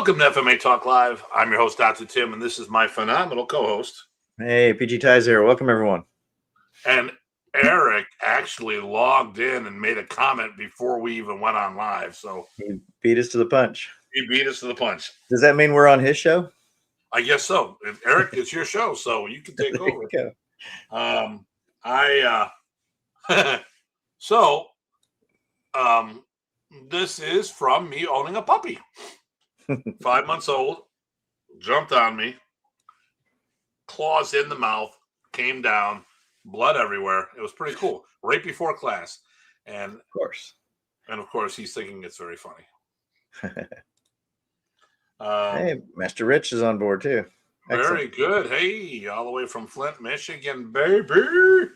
Welcome to FMA Talk Live. I'm your host, Datu Tim, and this is my phenomenal co-host. Hey, PG Ties here. Welcome, everyone. And Eric actually logged in and made a comment before we even went on live. So He beat us to the punch. he beat us to the punch. Does that mean we're on his show? I guess so. And Eric, it's your show, so you can take over. Go. This is from me owning a puppy. 5 months old, jumped on me, claws in the mouth, came down, blood everywhere. It was pretty cool. Right before class. And of course, he's thinking it's very funny. Hey, Master Rich is on board too. Very Excellent. good. Hey, all the way from Flint, Michigan, baby.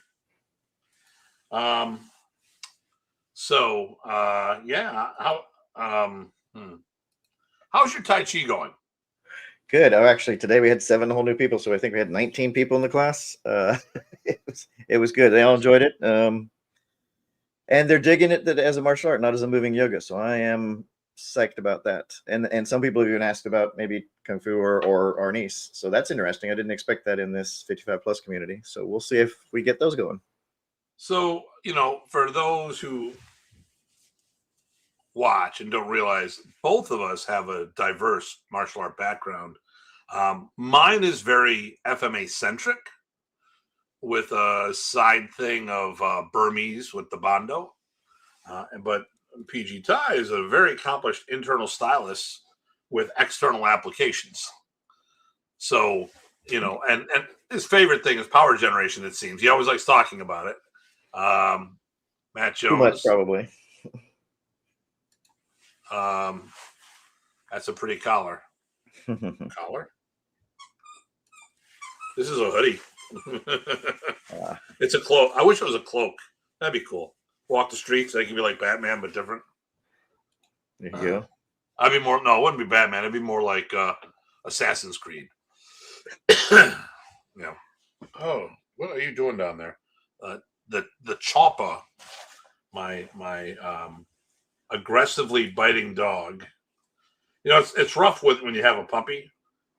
How's your Tai Chi going? Good. Oh, actually, today we had 7 whole new people, so I think we had 19 people in the class. It was good. They all enjoyed it, and they're digging it as a martial art, not as a moving yoga. So I am psyched about that. And some people even asked about maybe Kung Fu or Arnis. So that's interesting. I didn't expect that in this 55 plus community. So we'll see if we get those going. So, for those who watch and don't realize, both of us have a diverse martial art background. Mine is very FMA centric, with a side thing of Burmese with the Bando. But PG Tai is a very accomplished internal stylist with external applications. So, and his favorite thing is power generation, it seems. He always likes talking about it. Matt Jones. Too much, probably. That's a pretty collar. Collar? This is a hoodie. It's a cloak. I wish it was a cloak. That'd be cool. Walk the streets. They can be like Batman, but different. There you go. I'd be more. No, it wouldn't be Batman. It'd be more like Assassin's Creed. Yeah. Oh, what are you doing down there? The chopper, my aggressively biting dog. It's rough when you have a puppy,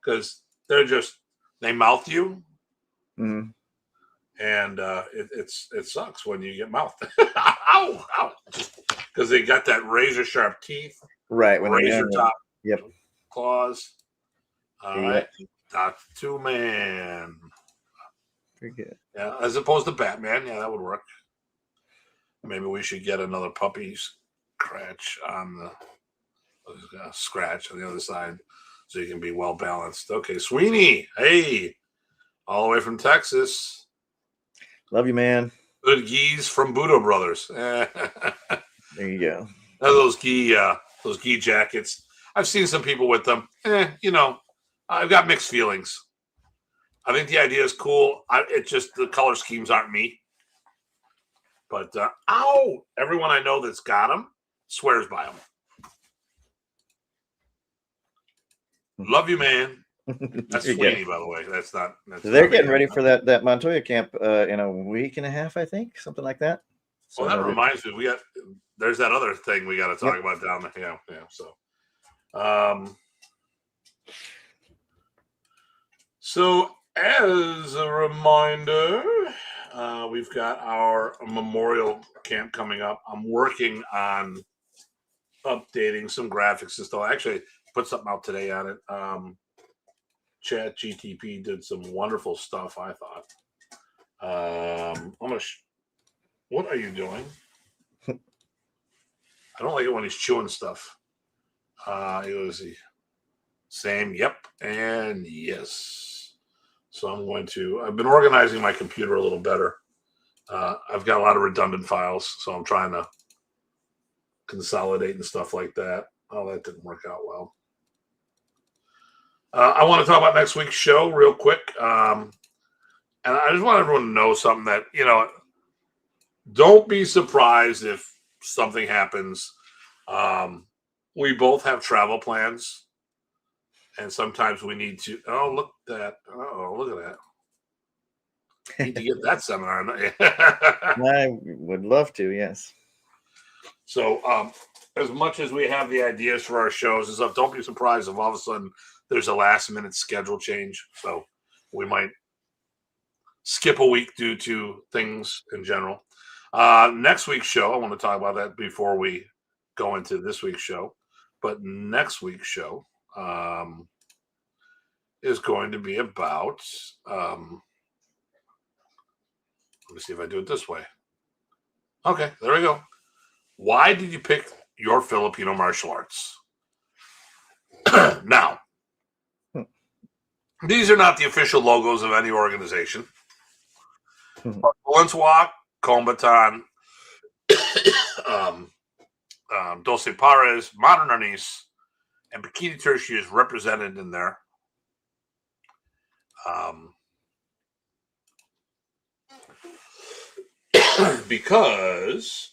because they mouth you. Mm-hmm. And it sucks when you get mouthed. Ow! Because they got that razor sharp teeth, right? When razor top, yep, claws. All yep. right, Datu man. Very good. Yeah, as opposed to Batman. Yeah, that would work. Maybe we should get another puppy scratch on the other side, so you can be well balanced. Okay, Sweeney. Hey, all the way from Texas. Love you, man. Good geese from Budo Brothers. There you go. Those gi jackets. I've seen some people with them. I've got mixed feelings. I think the idea is cool. It's just the color schemes aren't me. But everyone I know that's got them swears by them. Love you, man. That's Sweeney, by the way. They're getting ready for that Montoya camp in a week and a half, I think, something like that. So that reminds me, there's that other thing we got to talk about down there. Yeah. So as a reminder, we've got our memorial camp coming up. I'm working on updating some graphics and stuff. Actually, put something out today on it. Chat GTP did some wonderful stuff, I thought. What are you doing? I don't like it when he's chewing stuff. It was the same. Yep. And yes. So I've been organizing my computer a little better. I've got a lot of redundant files, so I'm trying to consolidate and stuff like that. Oh, that didn't work out well. I want to talk about next week's show real quick. And I just want everyone to know something that, don't be surprised if something happens. We both have travel plans, and sometimes we need to. Oh, look at that! Oh, look at that! Need to get that seminar. I would love to. Yes. So as much as we have the ideas for our shows and stuff, don't be surprised if all of a sudden there's a last minute schedule change. So we might skip a week due to things in general. Next week's show, I want to talk about that before we go into this week's show. But next week's show is going to be about, let me see if I do it this way. Okay, there we go. Why did you pick your Filipino martial arts? Now, these are not the official logos of any organization. Balenciaga, Combatan, Doce Pares, Modern Arnis, and Bikini Tertiary is represented in there. Because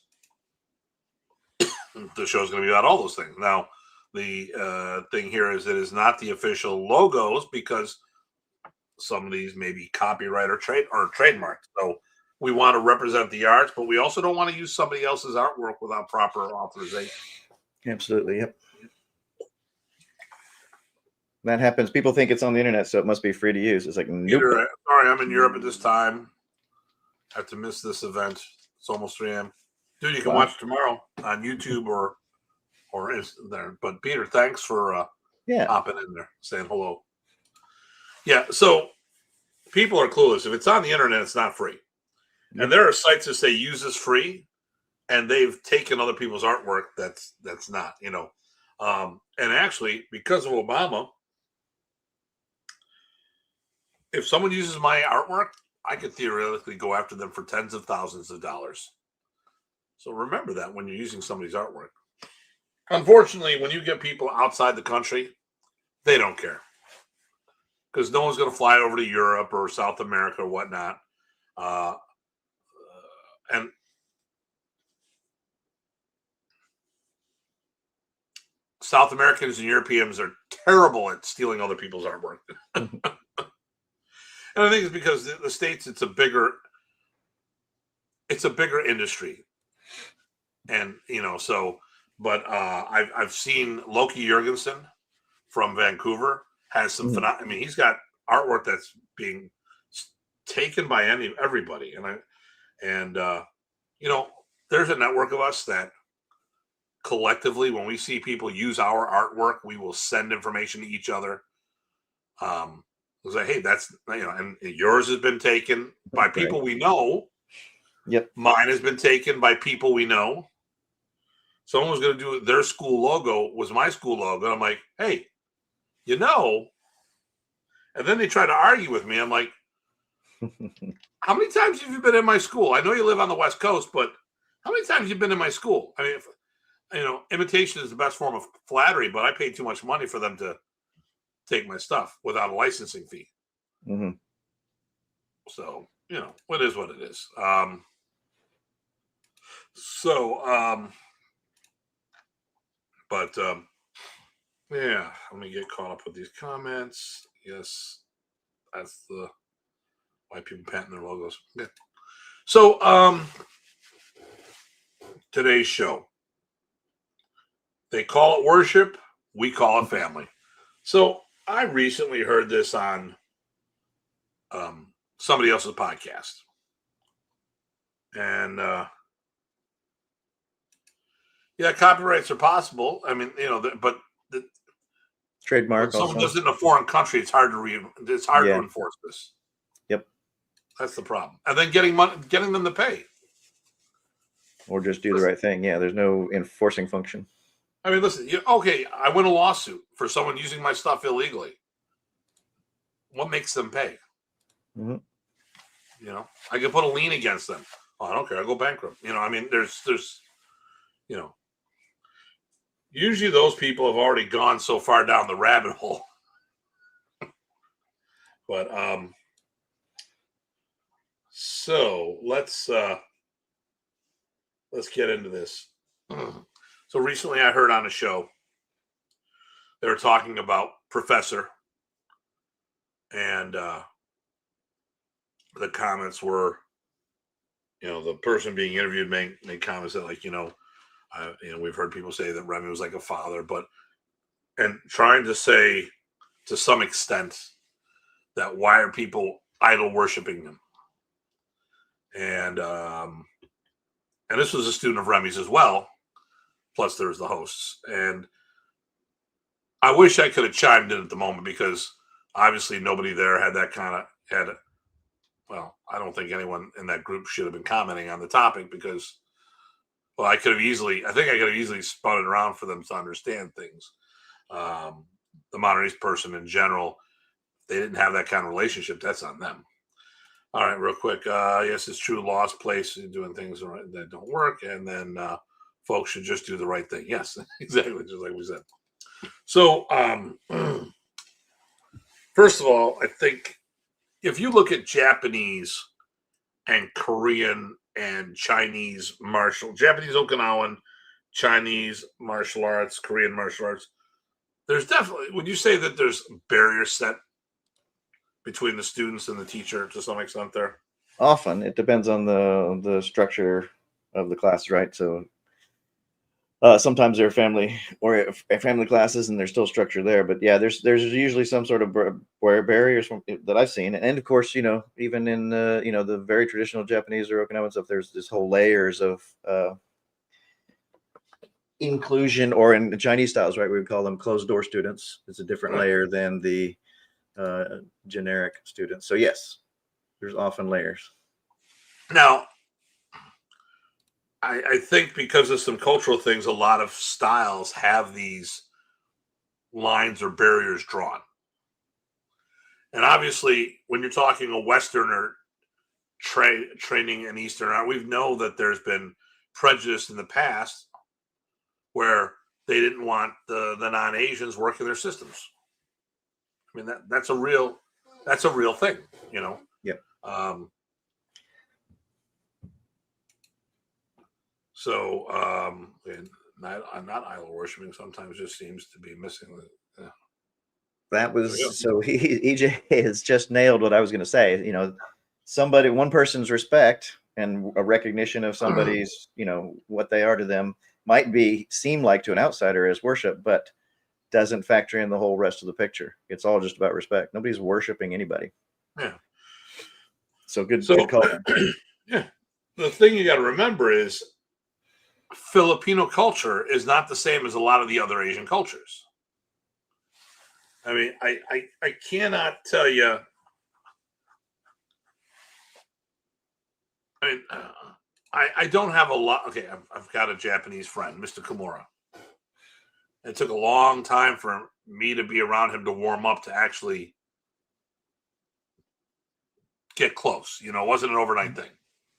the show is going to be about all those things. Now, the thing here is it is not the official logos because some of these may be copyright or trademarked. So we want to represent the arts, but we also don't want to use somebody else's artwork without proper authorization. Absolutely, yep. That happens. People think it's on the internet, so it must be free to use. It's like, nope. Sorry, I'm in Europe at this time. I have to miss this event. It's almost 3 a.m. Dude, you can watch tomorrow on YouTube or is there. But Peter, thanks for hopping in there, saying hello. Yeah, so people are clueless. If it's on the internet, it's not free. Yep. And there are sites that say use this free, and they've taken other people's artwork that's not, and actually, because of Obama, if someone uses my artwork, I could theoretically go after them for tens of thousands of dollars. So remember that when you're using somebody's artwork. Unfortunately, when you get people outside the country, they don't care. Because no one's going to fly over to Europe or South America or whatnot. And South Americans and Europeans are terrible at stealing other people's artwork. And I think it's because the States, it's a bigger industry. And, but I've seen Loki Jurgensen from Vancouver has some he's got artwork that's being taken by everybody. And there's a network of us that collectively, when we see people use our artwork, we will send information to each other. We'll say, hey, that's, and yours has been taken by people we know. Yep. Mine has been taken by people we know. Someone was going to do their school logo was my school logo. And I'm like, hey, and then they try to argue with me. I'm like, how many times have you been in my school? I know you live on the West Coast, but how many times have you been in my school? I mean, imitation is the best form of flattery, but I paid too much money for them to take my stuff without a licensing fee. Mm-hmm. So, what is what it is. Yeah, let me get caught up with these comments. Yes, that's the why people patent their logos. Yeah. So, today's show, they call it worship, we call it family. So I recently heard this on somebody else's podcast. And copyrights are possible. I mean, but the trademark. When someone does it in a foreign country, it's hard to enforce this. Yep, that's the problem. And then getting them to pay, or just do the right thing. Yeah, there's no enforcing function. I mean, listen. I win a lawsuit for someone using my stuff illegally. What makes them pay? Mm-hmm. I could put a lien against them. Oh, I don't care. I'll go bankrupt. There's usually those people have already gone so far down the rabbit hole. But so let's get into this. So recently I heard on a show they were talking about Professor, and the comments were, the person being interviewed made comments that, like, We've heard people say that Remy was like a father, and trying to say to some extent that why are people idol worshiping him? And this was a student of Remy's as well. Plus, there's the hosts, and I wish I could have chimed in at the moment because obviously nobody there had that kind of had. Well, I don't think anyone in that group should have been commenting on the topic because, well, I could have easily spun it around for them to understand things. The Modern East person in general, they didn't have that kind of relationship. That's on them. All right, real quick. Yes, it's true. Lost place doing things that don't work, and then folks should just do the right thing. Yes, exactly, just like we said. So, first of all, I think if you look at Japanese and Korean and Chinese Japanese Okinawan, Chinese martial arts, Korean martial arts, there's definitely, would you say that there's barriers set between the students and the teacher to some extent there? Often it depends on the structure of the class, right? So sometimes they're family classes and there's still structure there, but yeah, there's usually some sort of barriers that I've seen. And of course, even in the very traditional Japanese or Okinawan stuff, there's this whole layers of inclusion, or in the Chinese styles, right? We would call them closed door students. It's a different layer than the generic students. So yes, there's often layers. Now, I think because of some cultural things, a lot of styles have these lines or barriers drawn. And obviously, when you're talking a Westerner training an Easterner, we know that there's been prejudice in the past where they didn't want the non-Asians working their systems. I mean, that's a real thing, Yeah. So, not idol worshiping sometimes just seems to be missing. That was so EJ has just nailed what I was going to say. One person's respect and a recognition of somebody's, what they are to them might seem like to an outsider as worship, but doesn't factor in the whole rest of the picture. It's all just about respect. Nobody's worshiping anybody. Yeah. So good call. Yeah. The thing you got to remember is Filipino culture is not the same as a lot of the other Asian cultures. I mean, I cannot tell you. I mean, I don't have a lot. Okay, I've got a Japanese friend, Mr. Kimura. It took a long time for me to be around him to warm up to actually get close. It wasn't an overnight thing.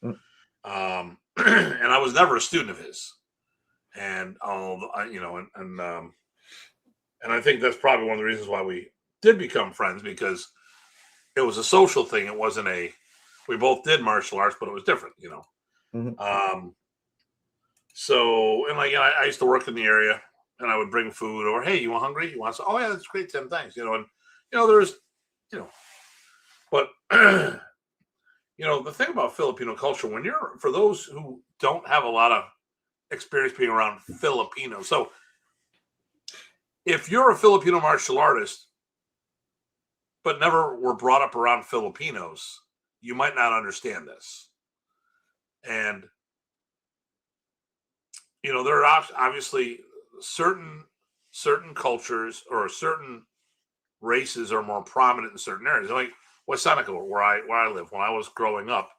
And I was never a student of his. And and I think that's probably one of the reasons why we did become friends, because it was a social thing. It wasn't we both did martial arts, but it was different, Mm-hmm. So, and I used to work in the area and I would bring food over. Hey, you want hungry? You want some? Oh yeah, that's great, Tim. Thanks. And there's, but the thing about Filipino culture, for those who don't have a lot of experience being around Filipinos. So if you're a Filipino martial artist, but never were brought up around Filipinos, you might not understand this. And, there are obviously certain cultures or certain races are more prominent in certain areas. Like West Seneca, where I live, when I was growing up,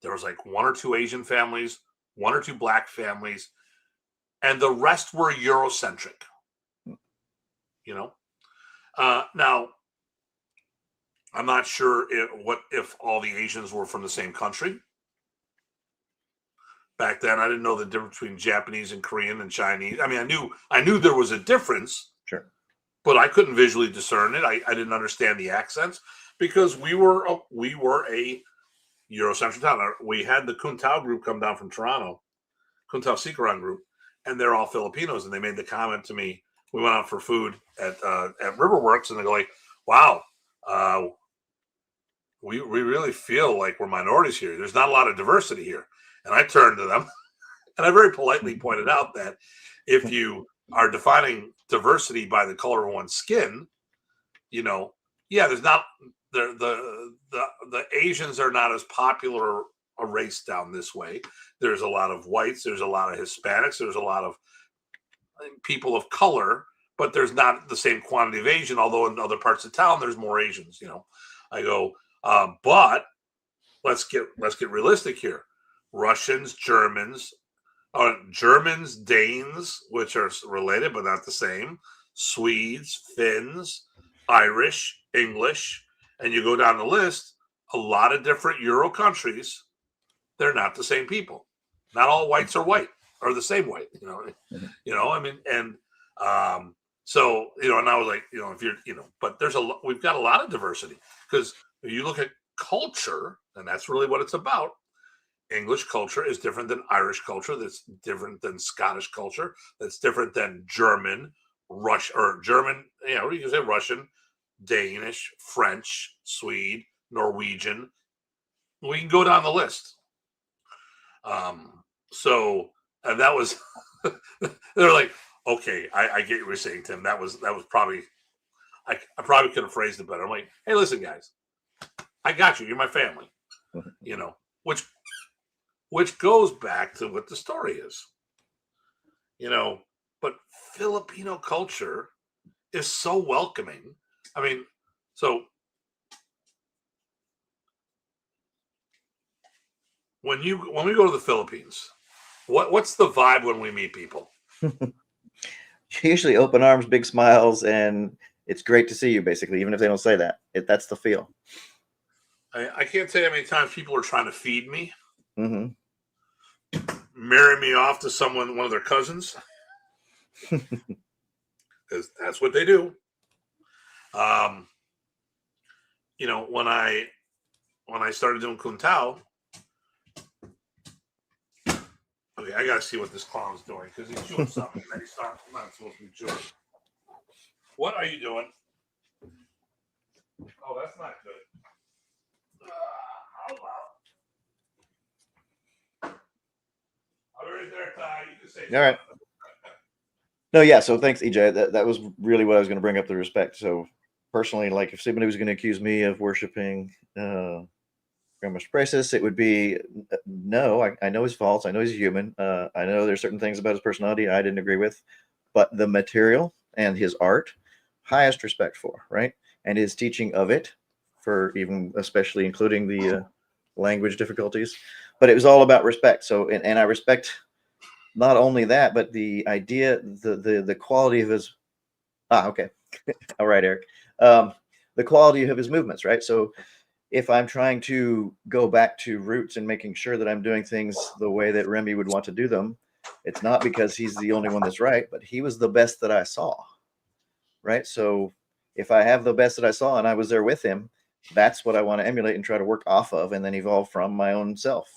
there was like one or two Asian families, one or two black families, and the rest were Eurocentric. Now, I'm not sure if all the Asians were from the same country. Back then, I didn't know the difference between Japanese and Korean and Chinese. I mean, I knew there was a difference, sure, but I couldn't visually discern it. I didn't understand the accents because we were a Eurocentric town. We had the Kuntao group come down from Toronto, Kuntao Sikaran group, and they're all Filipinos. And they made the comment to me. We went out for food at Riverworks, and they go like, "Wow, we really feel like we're minorities here. There's not a lot of diversity here." And I turned to them And I very politely pointed out that if you are defining diversity by the color of one's skin, there's not the Asians are not as popular a race down this way. There's a lot of whites, there's a lot of Hispanics, there's a lot of people of color, but there's not the same quantity of Asian, although in other parts of town there's more Asians. I go, but let's get realistic here. Russians, Germans, Danes, which are related but not the same, Swedes, Finns, Irish, English, and you go down the list, a lot of different Euro countries, they're not the same people. Not all whites are white or the same white, and so, and I was like, if you're, but we've got a lot of diversity, because if you look at culture, and that's really what it's about. English culture is different than Irish culture. That's different than Scottish culture. That's different than German, German, you can say Russian, Danish, French, Swede, Norwegian. We can go down the list. And that was, they're like, okay, I get what you're saying, Tim. That was probably, I probably could have phrased it better. I'm like, hey, listen, guys, I got you. You're my family, which goes back to what the story is, but Filipino culture is so welcoming. I mean, so when we go to the Philippines, what's the vibe when we meet people? Usually open arms, big smiles, and it's great to see you, basically, even if they don't say that. That's the feel. I can't tell you how many times people are trying to feed me, mm-hmm. marry me off to one of their cousins, because that's what they do. When I started doing Kung Tao, okay, I gotta see what this clown's doing, because he's doing something that he's not supposed to be doing. What are you doing? Oh, that's not good. How about? I'll be right there, Ty. You can say. All right. No, yeah. So thanks, EJ. That was really what I was going to bring up, the respect. So personally, like if somebody was going to accuse me of worshiping Grandmaster Priceless, it would be no. I know his faults. I know he's human. I know there's certain things about his personality I didn't agree with, but the material and his art, highest respect for, right? And his teaching of it, for even especially including the language difficulties. But it was all about respect. So and I respect not only that, but the idea, the quality of his. Okay. All right, Eric. The quality of his movements, right? So if I'm trying to go back to roots and making sure that I'm doing things the way that Remy would want to do them, it's not because he's the only one that's right, but he was the best that I saw, right? So if I have the best that I saw and I was there with him, that's what I want to emulate and try to work off of and then evolve from my own self.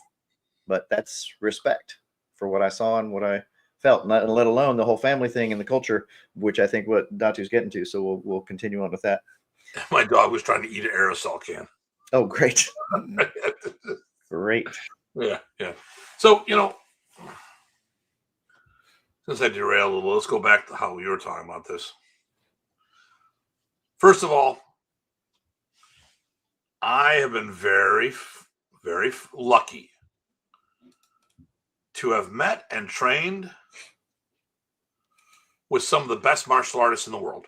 But that's respect for what I saw and what I felt, not let alone the whole family thing and the culture, which I think what Datu's getting to. So we'll continue on with that. My dog was trying to eat an aerosol can. Oh, great. Great. Yeah. So, since I derailed a little, let's go back to how you were talking about this. First of all, I have been very, very lucky to have met and trained with some of the best martial artists in the world.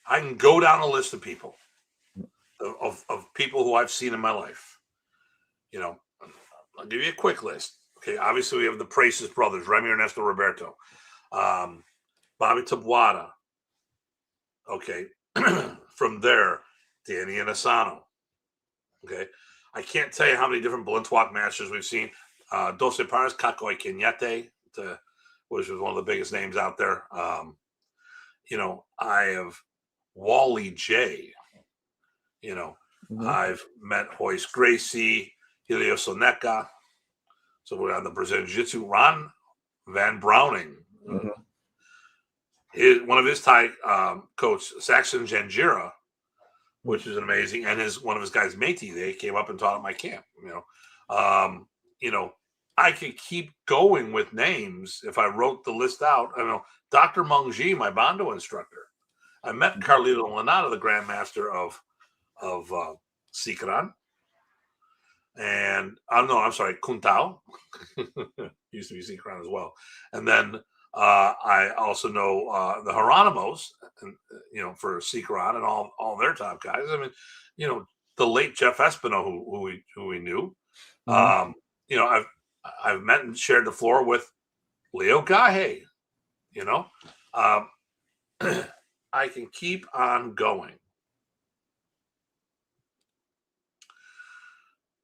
I can go down a list of people, of people who I've seen in my life. I'll give you a quick list. Okay, obviously we have the Priceless brothers, Remy Ernesto Roberto, Bobby Tabuada. Okay, from there, Danny and Asano. Okay, I can't tell you how many different Blinthwalk masters we've seen. Doce Pares, Kakoi Kenyete, which was one of the biggest names out there. I have Wally J. I've met Hoist Gracie, Helio Soneca. So we're on the Brazilian Jiu-Jitsu. Ron Van Browning. One of his Thai coach, Saxon Janjira, which is amazing, and one of his guys, Métis, they came up and taught at my camp. I could keep going with names if I wrote the list out. I know Dr. Mungji, my Bondo instructor. I met Carlito Lanata, the Grandmaster of Sikran. And no, I'm sorry, Kuntao. Used to be Sikran as well. And then I also know the Hieronymus, and for Sikran and all their top guys. I mean, the late Jeff Espino, who we knew. I've met and shared the floor with Leo Gahe. I can keep on going.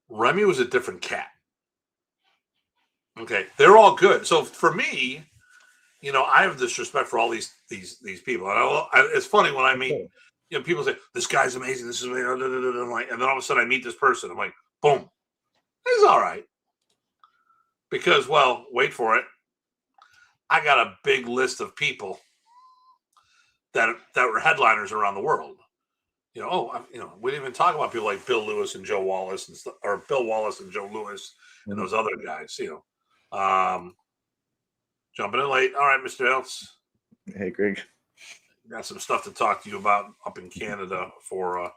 Remy was a different cat. Okay, they're all good. So for me, I have this respect for all these people. And it's funny when I meet, people say, "This guy's amazing. This is amazing." I'm like, and then all of a sudden I meet this person. I'm like, boom, he's all right. Because, well, wait for it. I got a big list of people that were headliners around the world. We didn't even talk about people like Bill Lewis and Joe Wallace and stuff, or Bill Wallace and Joe Lewis and those other guys. Jumping in late. All right, Mr. Eltz. Hey, Greg. Got some stuff to talk to you about up in Canada for.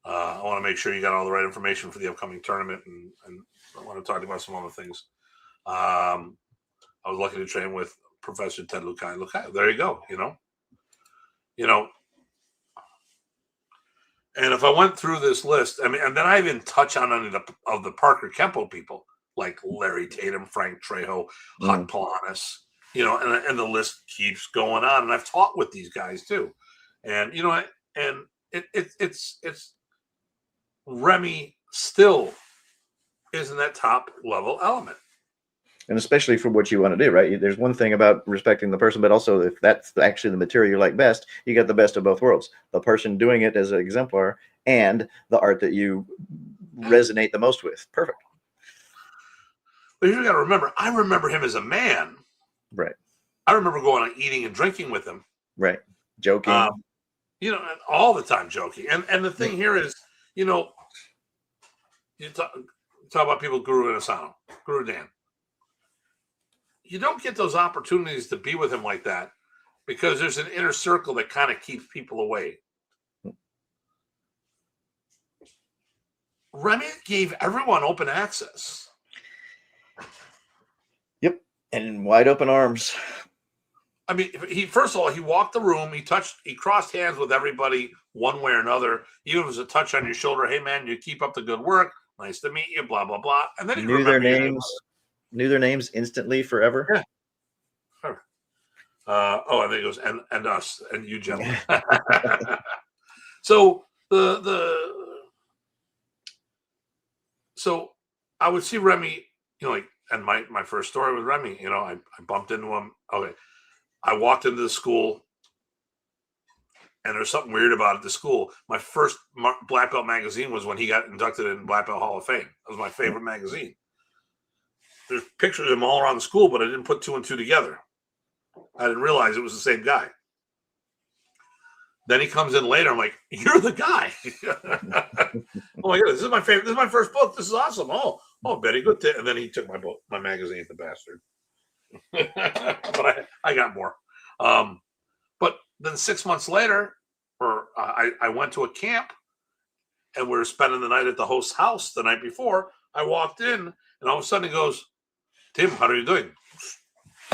I want to make sure you got all the right information for the upcoming tournament, and I want to talk to you about some other things. I was lucky to train with Professor Ted Lukai. There you go. And if I went through this list, I mean, and then I even touch on any of the Parker Kempo people like Larry Tatum, Frank Trejo, Huck Polanis, and the list keeps going on. And I've taught with these guys too, and it's Remy still isn't that top level element. And especially for what you want to do, right? There's one thing about respecting the person, but also if that's actually the material you like best, you got the best of both worlds. The person doing it as an exemplar and the art that you resonate the most with. Perfect. But you got to remember, I remember him as a man. Right. I remember going on eating and drinking with him. Right. Joking. All the time joking. And the thing here is, you talk about people, Guro Asano, Guro Dan. You don't get those opportunities to be with him like that because there's an inner circle that kind of keeps people away. Remy gave everyone open access. Yep. And in wide open arms. I mean, first of all, he walked the room. He crossed hands with everybody one way or another. Even if it was a touch on your shoulder. Hey, man, you keep up the good work. Nice to meet you, blah, blah, blah. And then he knew their names. Knew their names instantly forever. Yeah. Sure. I think it was and us and you, gentlemen. So so I would see Remy, and my first story with Remy, I bumped into him. Okay, I walked into the school, and there's something weird about it. The school. My first Black Belt magazine was when he got inducted in Black Belt Hall of Fame. That was my favorite magazine. There's pictures of him all around the school, but I didn't put two and two together. I didn't realize it was the same guy. Then he comes in later. I'm like, "You're the guy!" Oh my god, this is my favorite. This is my first book. This is awesome. Oh, very good. And then he took my book, my magazine, the bastard. But I got more. But then 6 months later, I went to a camp, and we were spending the night at the host's house the night before. I walked in, and all of a sudden he goes, "Tim, how are you doing?"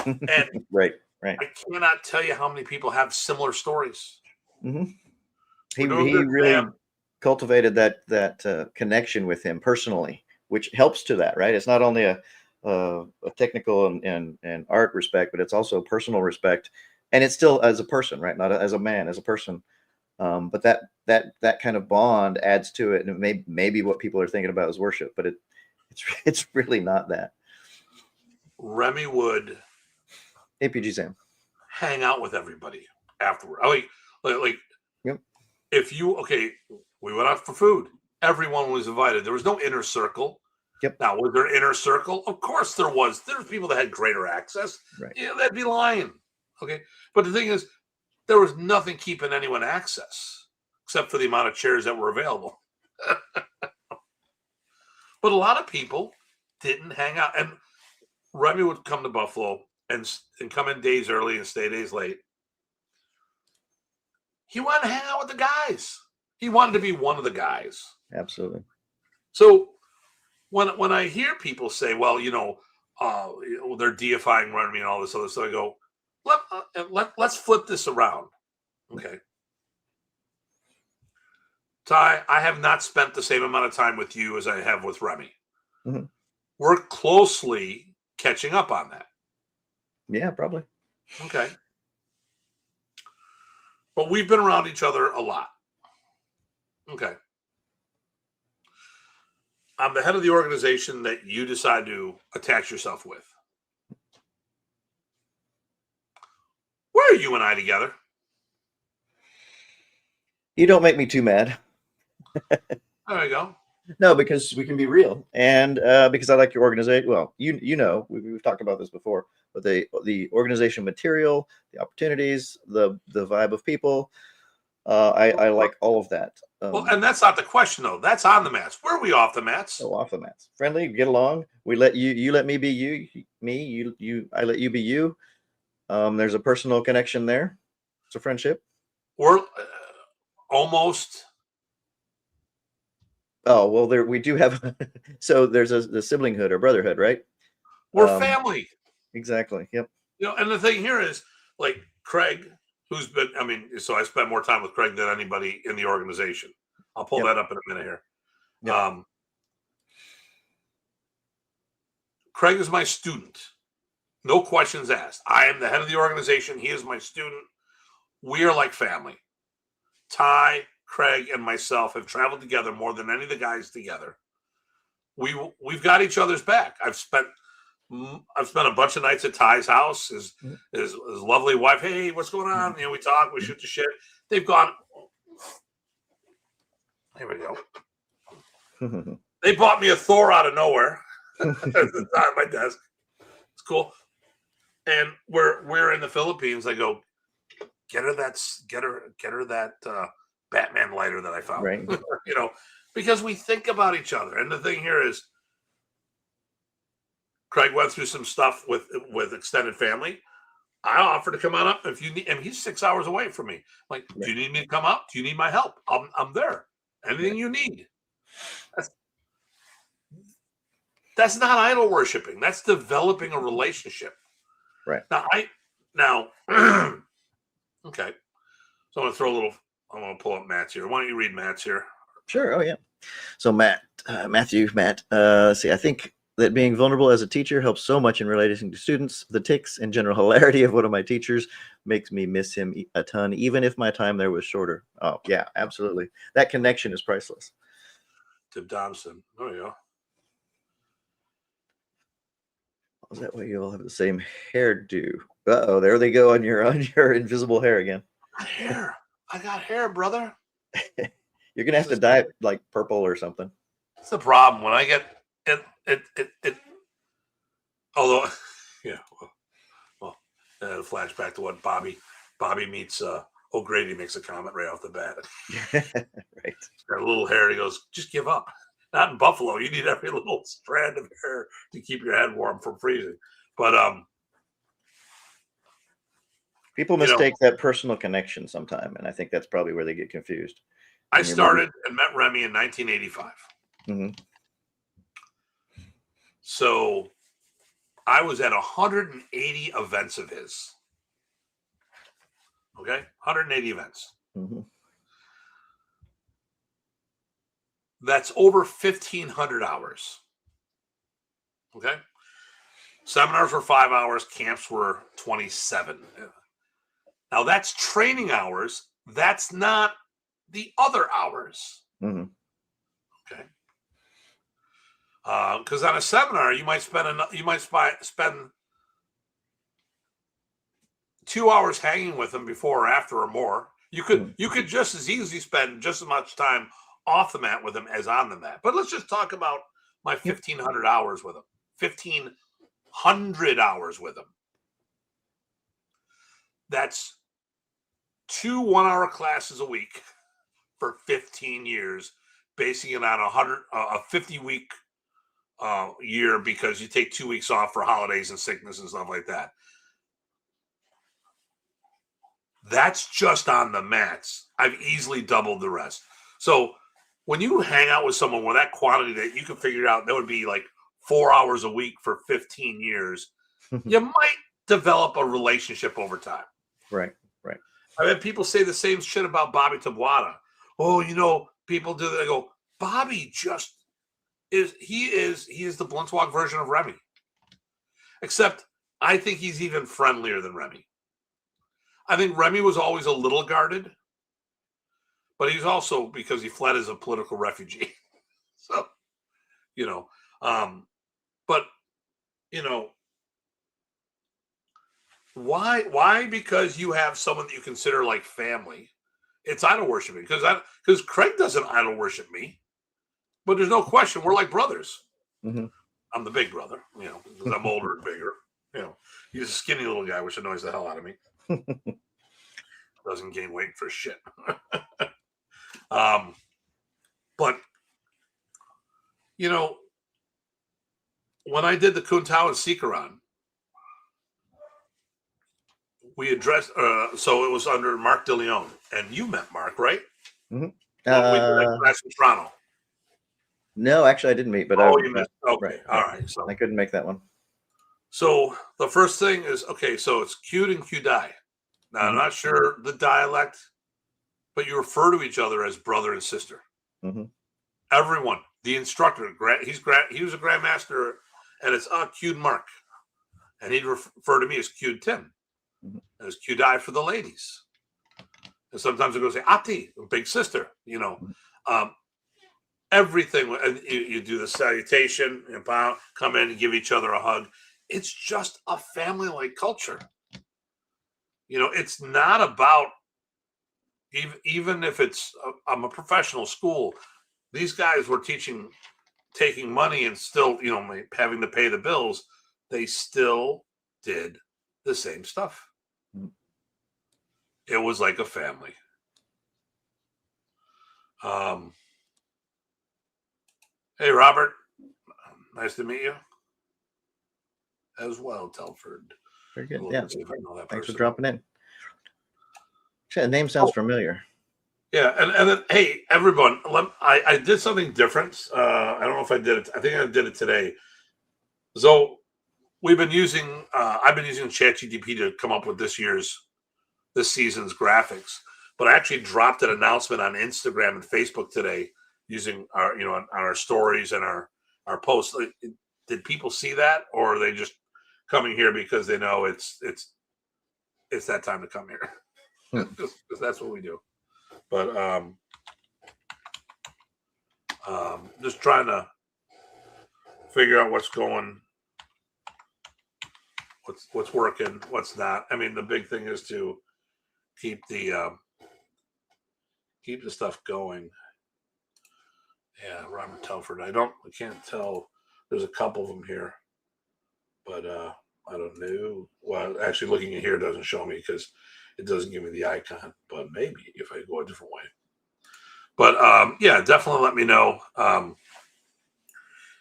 And right. I cannot tell you how many people have similar stories. Mm-hmm. He really cultivated that connection with him personally, which helps to that, right? It's not only a technical and art respect, but it's also personal respect, and it's still as a person, right? Not as a man, as a person. But that kind of bond adds to it, and it may be what people are thinking about as worship, but it's really not that. Remy would APG Sam hang out with everybody afterward. Like yep. If we went out for food. Everyone was invited. There was no inner circle. Yep. Now, was there inner circle? Of course there was. There were people that had greater access. Right. That'd be lying. Okay. But the thing is, there was nothing keeping anyone access except for the amount of chairs that were available. But a lot of people didn't hang out. And Remy would come to Buffalo and come in days early and stay days late. He wanted to hang out with the guys. He wanted to be one of the guys. Absolutely. So when I hear people say, well, they're deifying Remy and all this other stuff, I go, let's flip this around. Okay. Ty, I have not spent the same amount of time with you as I have with Remy. Mm-hmm. We're closely catching up on that. Yeah, probably. Okay. But we've been around each other a lot. Okay. I'm the head of the organization that you decide to attach yourself with. Where are you and I together? You don't make me too mad. There you go. No, because we can be real, and because I like your organization. Well, we've talked about this before, but the organization material, the opportunities, the vibe of people, I like all of that. Well, and that's not the question though. That's on the mats. Where are we off the mats? Oh, off the mats, friendly, get along. We let you let me be you, I let you be you. There's a personal connection there. It's a friendship. We're almost. Oh, well, we do have, so there's the siblinghood or brotherhood, right? We're family. Exactly. Yep. And the thing here is, like, Craig, who's been, so I spent more time with Craig than anybody in the organization. I'll pull that up in a minute here. Yep. Craig is my student. No questions asked. I am the head of the organization. He is my student. We are like family. Ty, Craig, and myself have traveled together more than any of the guys together. We've got each other's back. I've spent a bunch of nights at Ty's house. His lovely wife. Hey, what's going on? We talk. We shoot the shit. They've gone. Here we go. They bought me a Thor out of nowhere. It's on my desk. It's cool. And we're in the Philippines. I go, get her that Batman lighter that I found. Right. Because we think about each other. And the thing here is, Craig went through some stuff with extended family. I offered to come on up if you need, and he's 6 hours away from me. Like, right. Do you need me to come up? Do you need my help? I'm there. Anything you need. That's not idol worshiping. That's developing a relationship. Right. Now, okay. So I'm going to pull up Matt's here. Why don't you read Matt's here? Sure. Oh, yeah. So Matt, see, I think that being vulnerable as a teacher helps so much in relating to students. The tics and general hilarity of one of my teachers makes me miss him a ton, even if my time there was shorter. Oh, yeah, absolutely. That connection is priceless. Tim Thompson. There you go. Is that why you all have the same hairdo? Uh-oh, there they go on your invisible hair again. I got hair, brother. You're gonna have to dye it like purple or something. That's the problem. When I get it. Although, yeah. Well, flashback to what Bobby meets O'Grady makes a comment right off the bat. Right. He's got a little hair. He goes, just give up. Not in Buffalo. You need every little strand of hair to keep your head warm from freezing. But people mistake that personal connection sometime, and I think that's probably where they get confused. I started and met Remy in 1985. Mm-hmm. So I was at 180 events of his. Okay, 180 events. Mm-hmm. That's over 1,500 hours. Okay. Seminars were 5 hours. Camps were 27. Now that's training hours. That's not the other hours. Mm-hmm. Okay. Because on a seminar, you might spend 2 hours hanging with them before or after or more. You could just as easily spend just as much time off the mat with them as on the mat. But let's just talk about my 1,500 hours with them. 1,500 hours with them. That's 2 1-hour classes a week for 15 years, basing it on a 50-week year because you take 2 weeks off for holidays and sickness and stuff like that. That's just on the mats. I've easily doubled the rest. So when you hang out with someone with that quantity that you can figure out, that would be like 4 hours a week for 15 years, you might develop a relationship over time. Right. I've had people say the same shit about Bobby Tabuada. Oh, people do that. I go, Bobby he is the Bluntwalk version of Remy. Except I think he's even friendlier than Remy. I think Remy was always a little guarded, but he's also, because he fled as a political refugee. So, but why? Because you have someone that you consider like family. It's idol worshiping because Craig doesn't idol worship me, but there's no question we're like brothers. Mm-hmm. I'm the big brother, because I'm older and bigger. He's a skinny little guy, which annoys the hell out of me. Doesn't gain weight for shit. But when I did the Kuntao and Sikaran, we addressed. So it was under Mark DeLeon, and you met Mark, right? Mm-hmm. We did that class in Toronto. No, actually, I didn't meet. But you missed. Okay, right. All right. So I couldn't make that one. So the first thing is, okay, so it's Kyud and Kyudai. Now, I'm not sure the dialect, but you refer to each other as brother and sister. Mm-hmm. Everyone, the instructor, he was a Grandmaster, and it's Kyud Mark. And he'd refer to me as Kyud Tim, as Kyudai for the ladies. And sometimes it goes, say, Ati, big sister, everything. And you do the salutation, and come in and give each other a hug. It's just a family-like culture. It's not about, even if I'm a professional school, these guys were taking money and still, having to pay the bills. They still did the same stuff. It was like a family. Hey, Robert. Nice to meet you. As well, Telford. Very good. Thanks for dropping in. Actually, the name sounds familiar. Yeah, and then, hey, everyone, I did something different. I don't know if I did it. I think I did it today. So I've been using ChatGPT to come up with this season's graphics. But I actually dropped an announcement on Instagram and Facebook today using our stories and our posts. Did people see that, or are they just coming here because they know it's that time to come here? Because that's what we do. But just trying to figure out what's working, what's not. I mean, the big thing is to keep the stuff going. Yeah, Robert Telford. I can't tell. There's a couple of them here, but I don't know. Well, actually, looking at here doesn't show me because it doesn't give me the icon. But maybe if I go a different way. But yeah, definitely let me know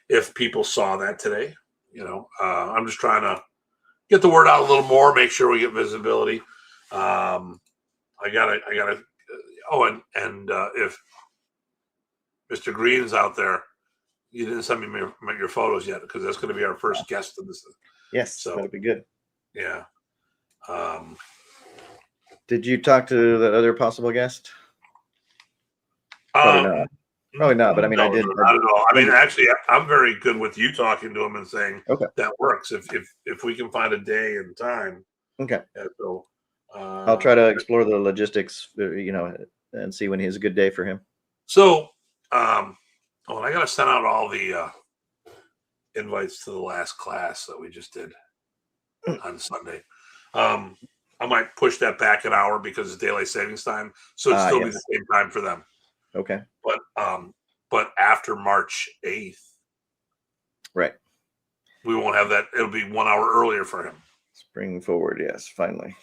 if people saw that today. I'm just trying to get the word out a little more, make sure we get visibility. I gotta. Oh, and if Mr. Green's out there, you didn't send me your photos yet, because that's going to be our first guest of this. Yes, so that'd be good. Yeah. Did you talk to that other possible guest? Probably not. Probably not. But I mean, no, I did. Not at all. I mean, actually, I'm very good with you talking to him and saying, okay, that works if we can find a day and time. Okay. So I'll try to explore the logistics, and see when he's a good day for him. So, and I got to send out all the invites to the last class that we just did on Sunday. I might push that back an hour because it's daylight savings time, so it'll still be the same time for them. Okay. But after March 8th, right, we won't have that. It'll be 1 hour earlier for him. Spring forward, yes, finally.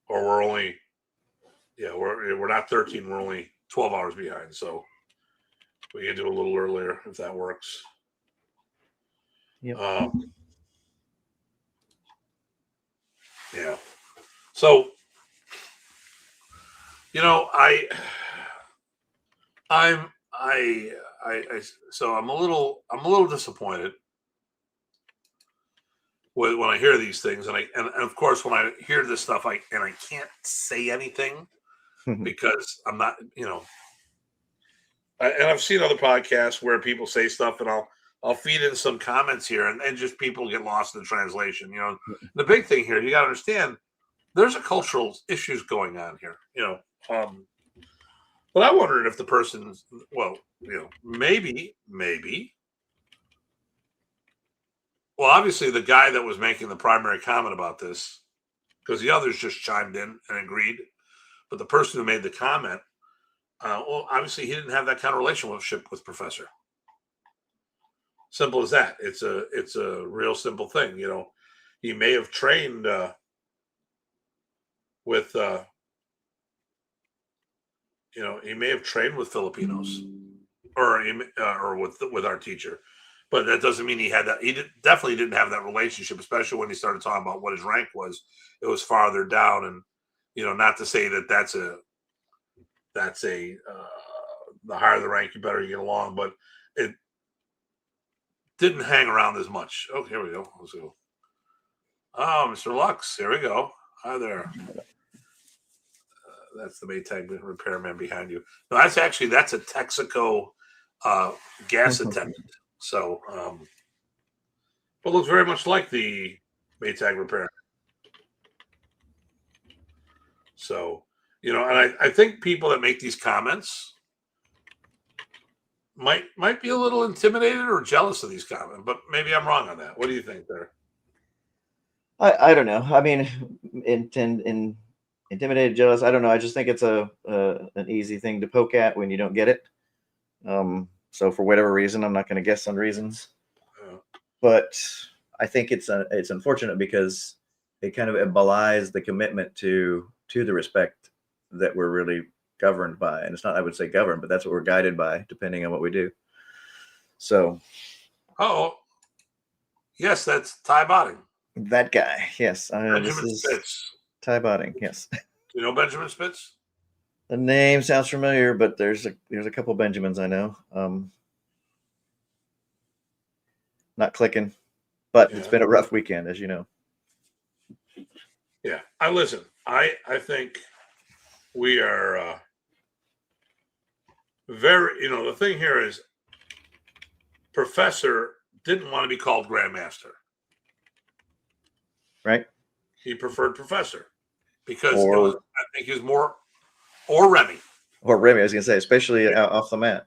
Or we're not 13. We're only 12 hours behind. So We can do a little earlier if that works. Yep. Yeah. So, so I'm a little disappointed when I hear these things, and of course when I hear this stuff, I can't say anything because I'm not, and I've seen other podcasts where people say stuff, and I'll feed in some comments here, and just people get lost in the translation. The big thing here, you got to understand, there's a cultural issues going on here. But I wondered if the person's, maybe. Well, obviously the guy that was making the primary comment about this, because the others just chimed in and agreed, but the person who made the comment, obviously he didn't have that kind of relationship with Professor. Simple as that. It's a real simple thing. He may have trained with Filipinos or with our teacher, but that doesn't mean he had that. He definitely didn't have that relationship, especially when he started talking about what his rank was. It was farther down, and not to say that that's a the higher the rank, you better get along, but it didn't hang around as much. Oh, here we go. Let's go. Oh, Mr. Lux, here we go. Hi there. That's the Maytag repairman behind you. No, that's a Texaco gas attendant. So, but looks very much like the Maytag repairman. So, and I think people that make these comments might be a little intimidated or jealous of these comments, but maybe I'm wrong on that. What do you think there? I don't know. I mean, intimidated, jealous. I don't know. I just think it's an easy thing to poke at when you don't get it. So for whatever reason, I'm not going to guess on reasons, but I think it's unfortunate because it kind of belies the commitment to the respect that we're really governed by. And it's not, I would say governed, but that's what we're guided by, depending on what we do. So. Oh, yes, that's Ty Botting. That guy, yes. Benjamin Spitz. Ty Botting, yes. Do you know Benjamin Spitz? The name sounds familiar, but there's a couple Benjamins I know. Not clicking, but It's been a rough weekend, as you know. Yeah, I think we are very. The thing here is, Professor didn't want to be called Grandmaster. Right. He preferred Professor because I think he was more, or Remy. Or Remy, I was going to say, especially off the mat.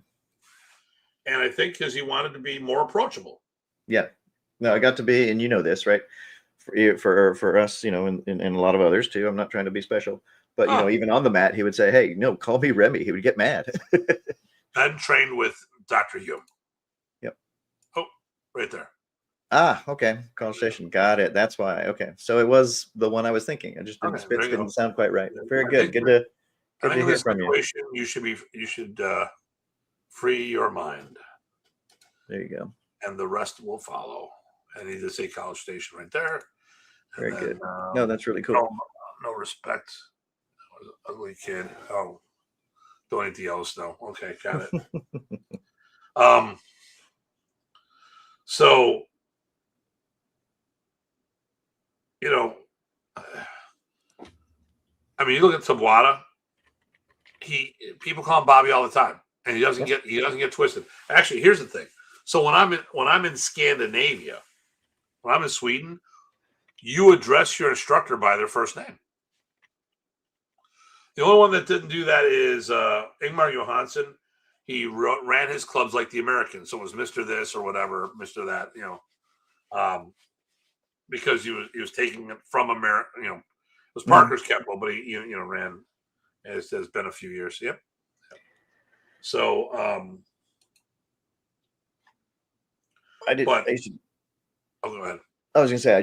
And I think because he wanted to be more approachable. Yeah. No, I got to be, and you know this, right? For us, and a lot of others too. I'm not trying to be special, but even on the mat, he would say, "Hey, no, call me Remy." He would get mad. Ben trained with Dr. Hume. Yep. Oh, right there. Ah, okay. College Station. Got it. That's why. Okay. So it was the one I was thinking. I just didn't Spitz didn't sound quite right. Very good. Good to hear from you. You should free your mind. There you go. And the rest will follow. And he did say College Station right there. Very good. No, that's really cool. No respect. Ugly kid. Oh, don't eat the Yellowstone. Okay, got it. So, you look at Tabuada. People call him Bobby all the time, and he doesn't get twisted. Actually, here's the thing. So when I'm in Scandinavia, when I'm in Sweden, you address your instructor by their first name. The only one that didn't do that is Ingmar Johansson. He ran his clubs like the Americans, so it was Mr. This or whatever, Mr. That, because he was taking it from America. It was Parker's Keppel, but he ran. It's been a few years. Yep. So I did. But, go ahead. I was gonna say I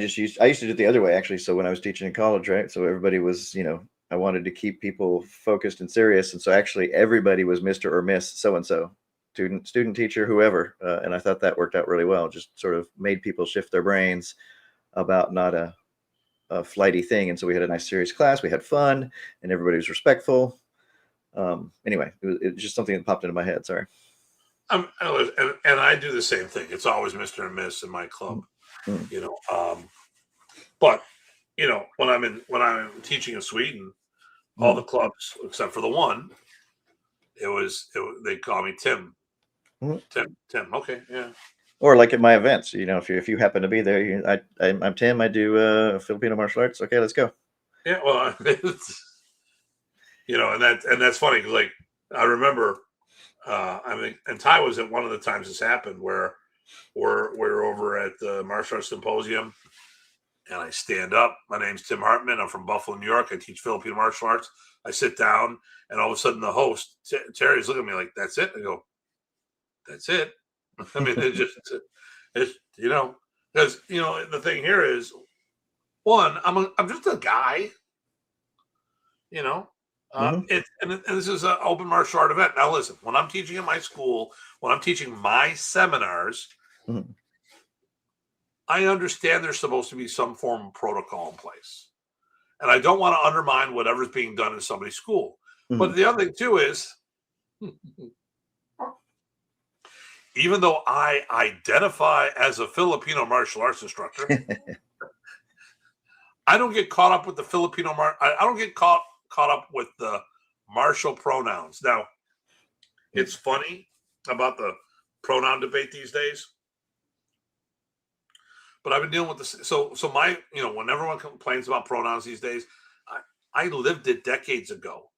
used to do it the other way actually. So when I was teaching in college, right? So everybody was, I wanted to keep people focused and serious, and so actually everybody was Mr. or Miss so and so. student teacher, whoever. And I thought that worked out really well. Just sort of made people shift their brains about not a flighty thing. And so we had a nice serious class. We had fun, and everybody was respectful. Anyway, it was just something that popped into my head. Sorry. And I do the same thing. It's always Mr. and Miss in my club, you know. But you know, when I'm teaching in Sweden, all the clubs except for the one, they call me Tim. Tim. Okay, yeah. Or like at my events, you know, if you happen to be there, I'm Tim. I do Filipino martial arts. Okay, let's go. Yeah, well, you know, and that's funny because like I remember, I mean, and Ty was at one of the times this happened where we're over at the martial arts symposium, and I stand up. My name's Tim Hartman. I'm from Buffalo, New York. I teach Filipino martial arts. I sit down, and all of a sudden the host Terry's looking at me like, "That's it." I go, "That's it." I mean, it's you know, because you know the thing here is, one, I'm just a guy, you know. And this is an open martial art event. Now, listen, when I'm teaching in my school, when I'm teaching my seminars, I understand there's supposed to be some form of protocol in place, and I don't want to undermine whatever's being done in somebody's school. But the other thing too is, even though I identify as a Filipino martial arts instructor, I don't get caught up with the I don't get caught up with the martial pronouns. Now, it's funny about the pronoun debate these days, but I've been dealing with this. So my, you know, when everyone complains about pronouns these days, I lived it decades ago,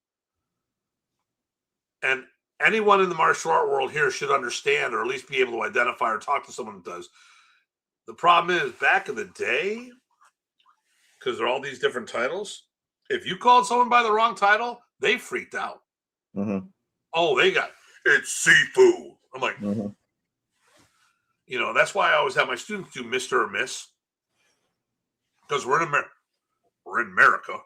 and anyone in the martial art world here should understand, or at least be able to identify or talk to someone that does. The problem is, back in the day, because there are all these different titles, if you called someone by the wrong title, they freaked out. Oh, it's Sifu. I'm like, you know, that's why I always have my students do Mr. or Miss, because we're in America,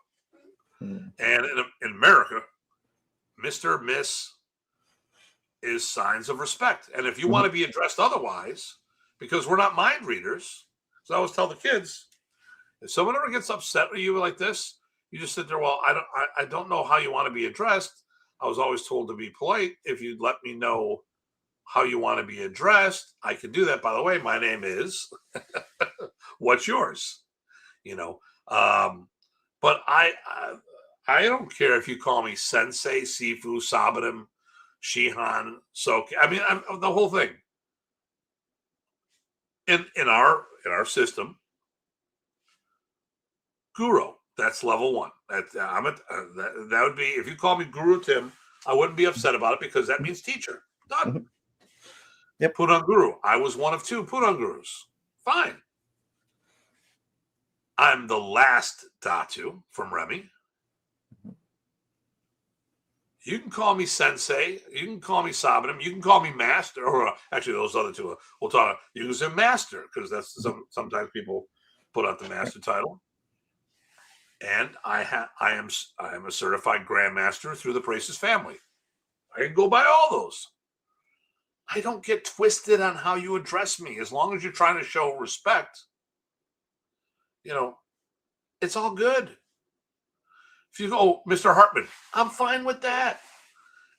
and in America, Mr. Miss is signs of respect. And if you want to be addressed otherwise, because we're not mind readers, so I always tell the kids, if someone ever gets upset with you like this, you just sit there. Well, I don't know how you want to be addressed. I was always told to be polite. If you'd let me know how you want to be addressed, I can do that. By the way, my name is, what's yours? You know, but I don't care if you call me Sensei, Sifu, Sabadim, Shihan, Soki. I mean, the whole thing. In our system, Guro, that's level 1. That would be, if you call me Guru Tim, I wouldn't be upset about it, because that means teacher. Done. Yep. Punong Guru. I was one of 2 Punong Gurus. Fine. I'm the last Datu from Remy. You can call me Sensei. You can call me Sabanim. You can call me Master. Or actually, those other 2. We'll talk. You can say Master, because that's sometimes people put out the Master title. And I am a certified Grandmaster through the Praces family. I can go by all those. I don't get twisted on how you address me, as long as you're trying to show respect. You know, it's all good. If you go, Mr. Hartman, I'm fine with that.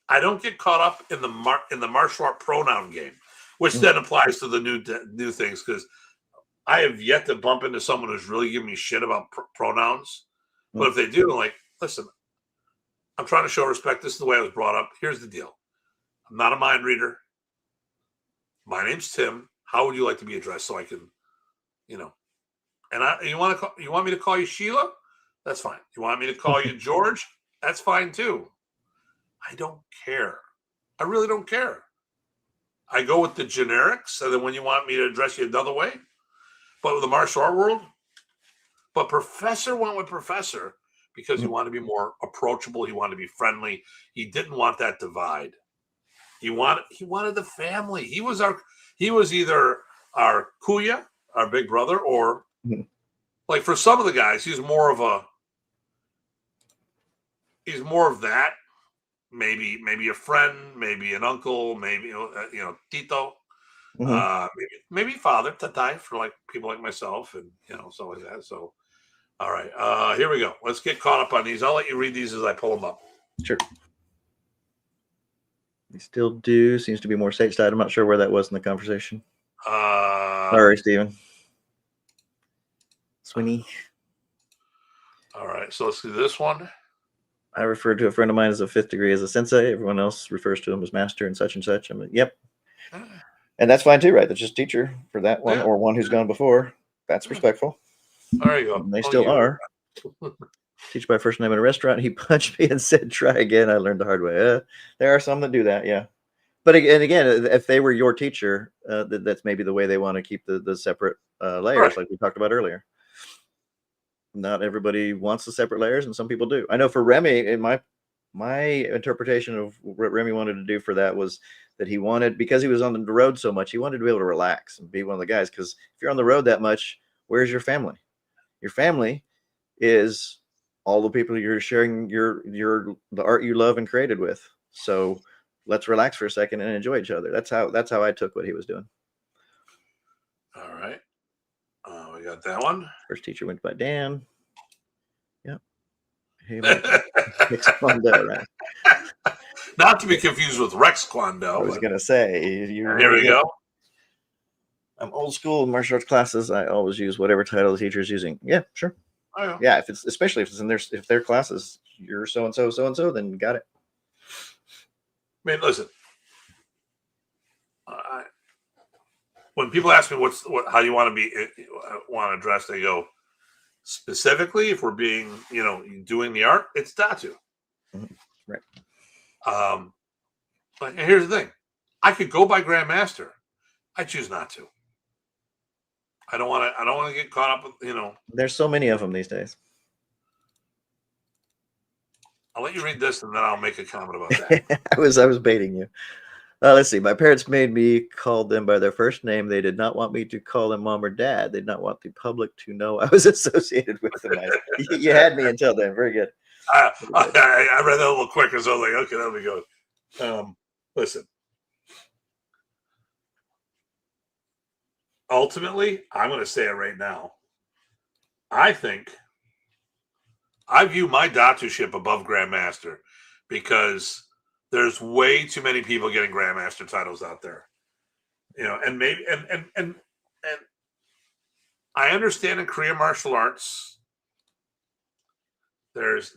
I don't get caught up in the martial art pronoun game, which then applies to the new things, because I have yet to bump into someone who's really giving me shit about pronouns. But if they do, I'm like, listen, I'm trying to show respect. This is the way I was brought up. Here's the deal. I'm not a mind reader. My name's Tim. How would you like to be addressed, so I can, you know? And you want me to call you Sheila? That's fine. You want me to call you George? That's fine too. I don't care. I really don't care. I go with the generics, and then when you want me to address you another way. But with the martial art world, but Professor went with Professor because he wanted to be more approachable. He wanted to be friendly. He didn't want that divide. He wanted the family. He was either our kuya, our big brother, or like for some of the guys, he's more of that. maybe a friend, maybe an uncle, maybe Tito, maybe father, tatai for like people like myself, and stuff like that. So, all right, here we go. Let's get caught up on these. I'll let you read these as I pull them up. Sure. We still do. Seems to be more stateside. I'm not sure where that was in the conversation. Sorry, Stephen. Sweeney. All right, so let's do this one. I refer to a friend of mine as a 5th degree as a sensei. Everyone else refers to him as master and such and such. I'm like, yep. And that's fine too, right? That's just teacher for that one or one who's gone before. That's respectful. There you go. And they still are. Teach by first name in a restaurant. He punched me and said, try again. I learned the hard way. There are some that do that, yeah. But again, if they were your teacher, that's maybe the way they want to keep the separate layers, like we talked about earlier. Not everybody wants the separate layers, and some people do. I know for Remy, in my interpretation of what Remy wanted to do for that was that he wanted, because he was on the road so much, he wanted to be able to relax and be one of the guys. Because if you're on the road that much, where's your family? Your family is all the people you're sharing the art you love and created with. So let's relax for a second and enjoy each other. That's how I took what he was doing. All right. We got that one. First teacher went by Dan. Yep. Hey, Kwando, right? Not to be confused with Rex Kwando. I was going to say. Here we go. I'm old school in martial arts classes. I always use whatever title the teacher is using. Yeah, sure. Oh, yeah, especially if it's in their classes, you're so and so, then got it. I mean, listen. When people ask me how you want to address, they go specifically if we're being doing the art, it's Datu. Right. But here's the thing, I could go by Grandmaster. I choose not to. I don't want to get caught up with There's so many of them these days. I'll let you read this and then I'll make a comment about that. I was baiting you. Let's see. My parents made me call them by their first name. They did not want me to call them mom or dad. They did not want the public to know I was associated with them. You had me until then. Very good. I read that a little quicker, so I was like, okay, that'll be good. Listen. Ultimately, I'm going to say it right now. I view my Datu-ship above Grandmaster because there's way too many people getting Grandmaster titles out there. And maybe and I understand in Korean martial arts there's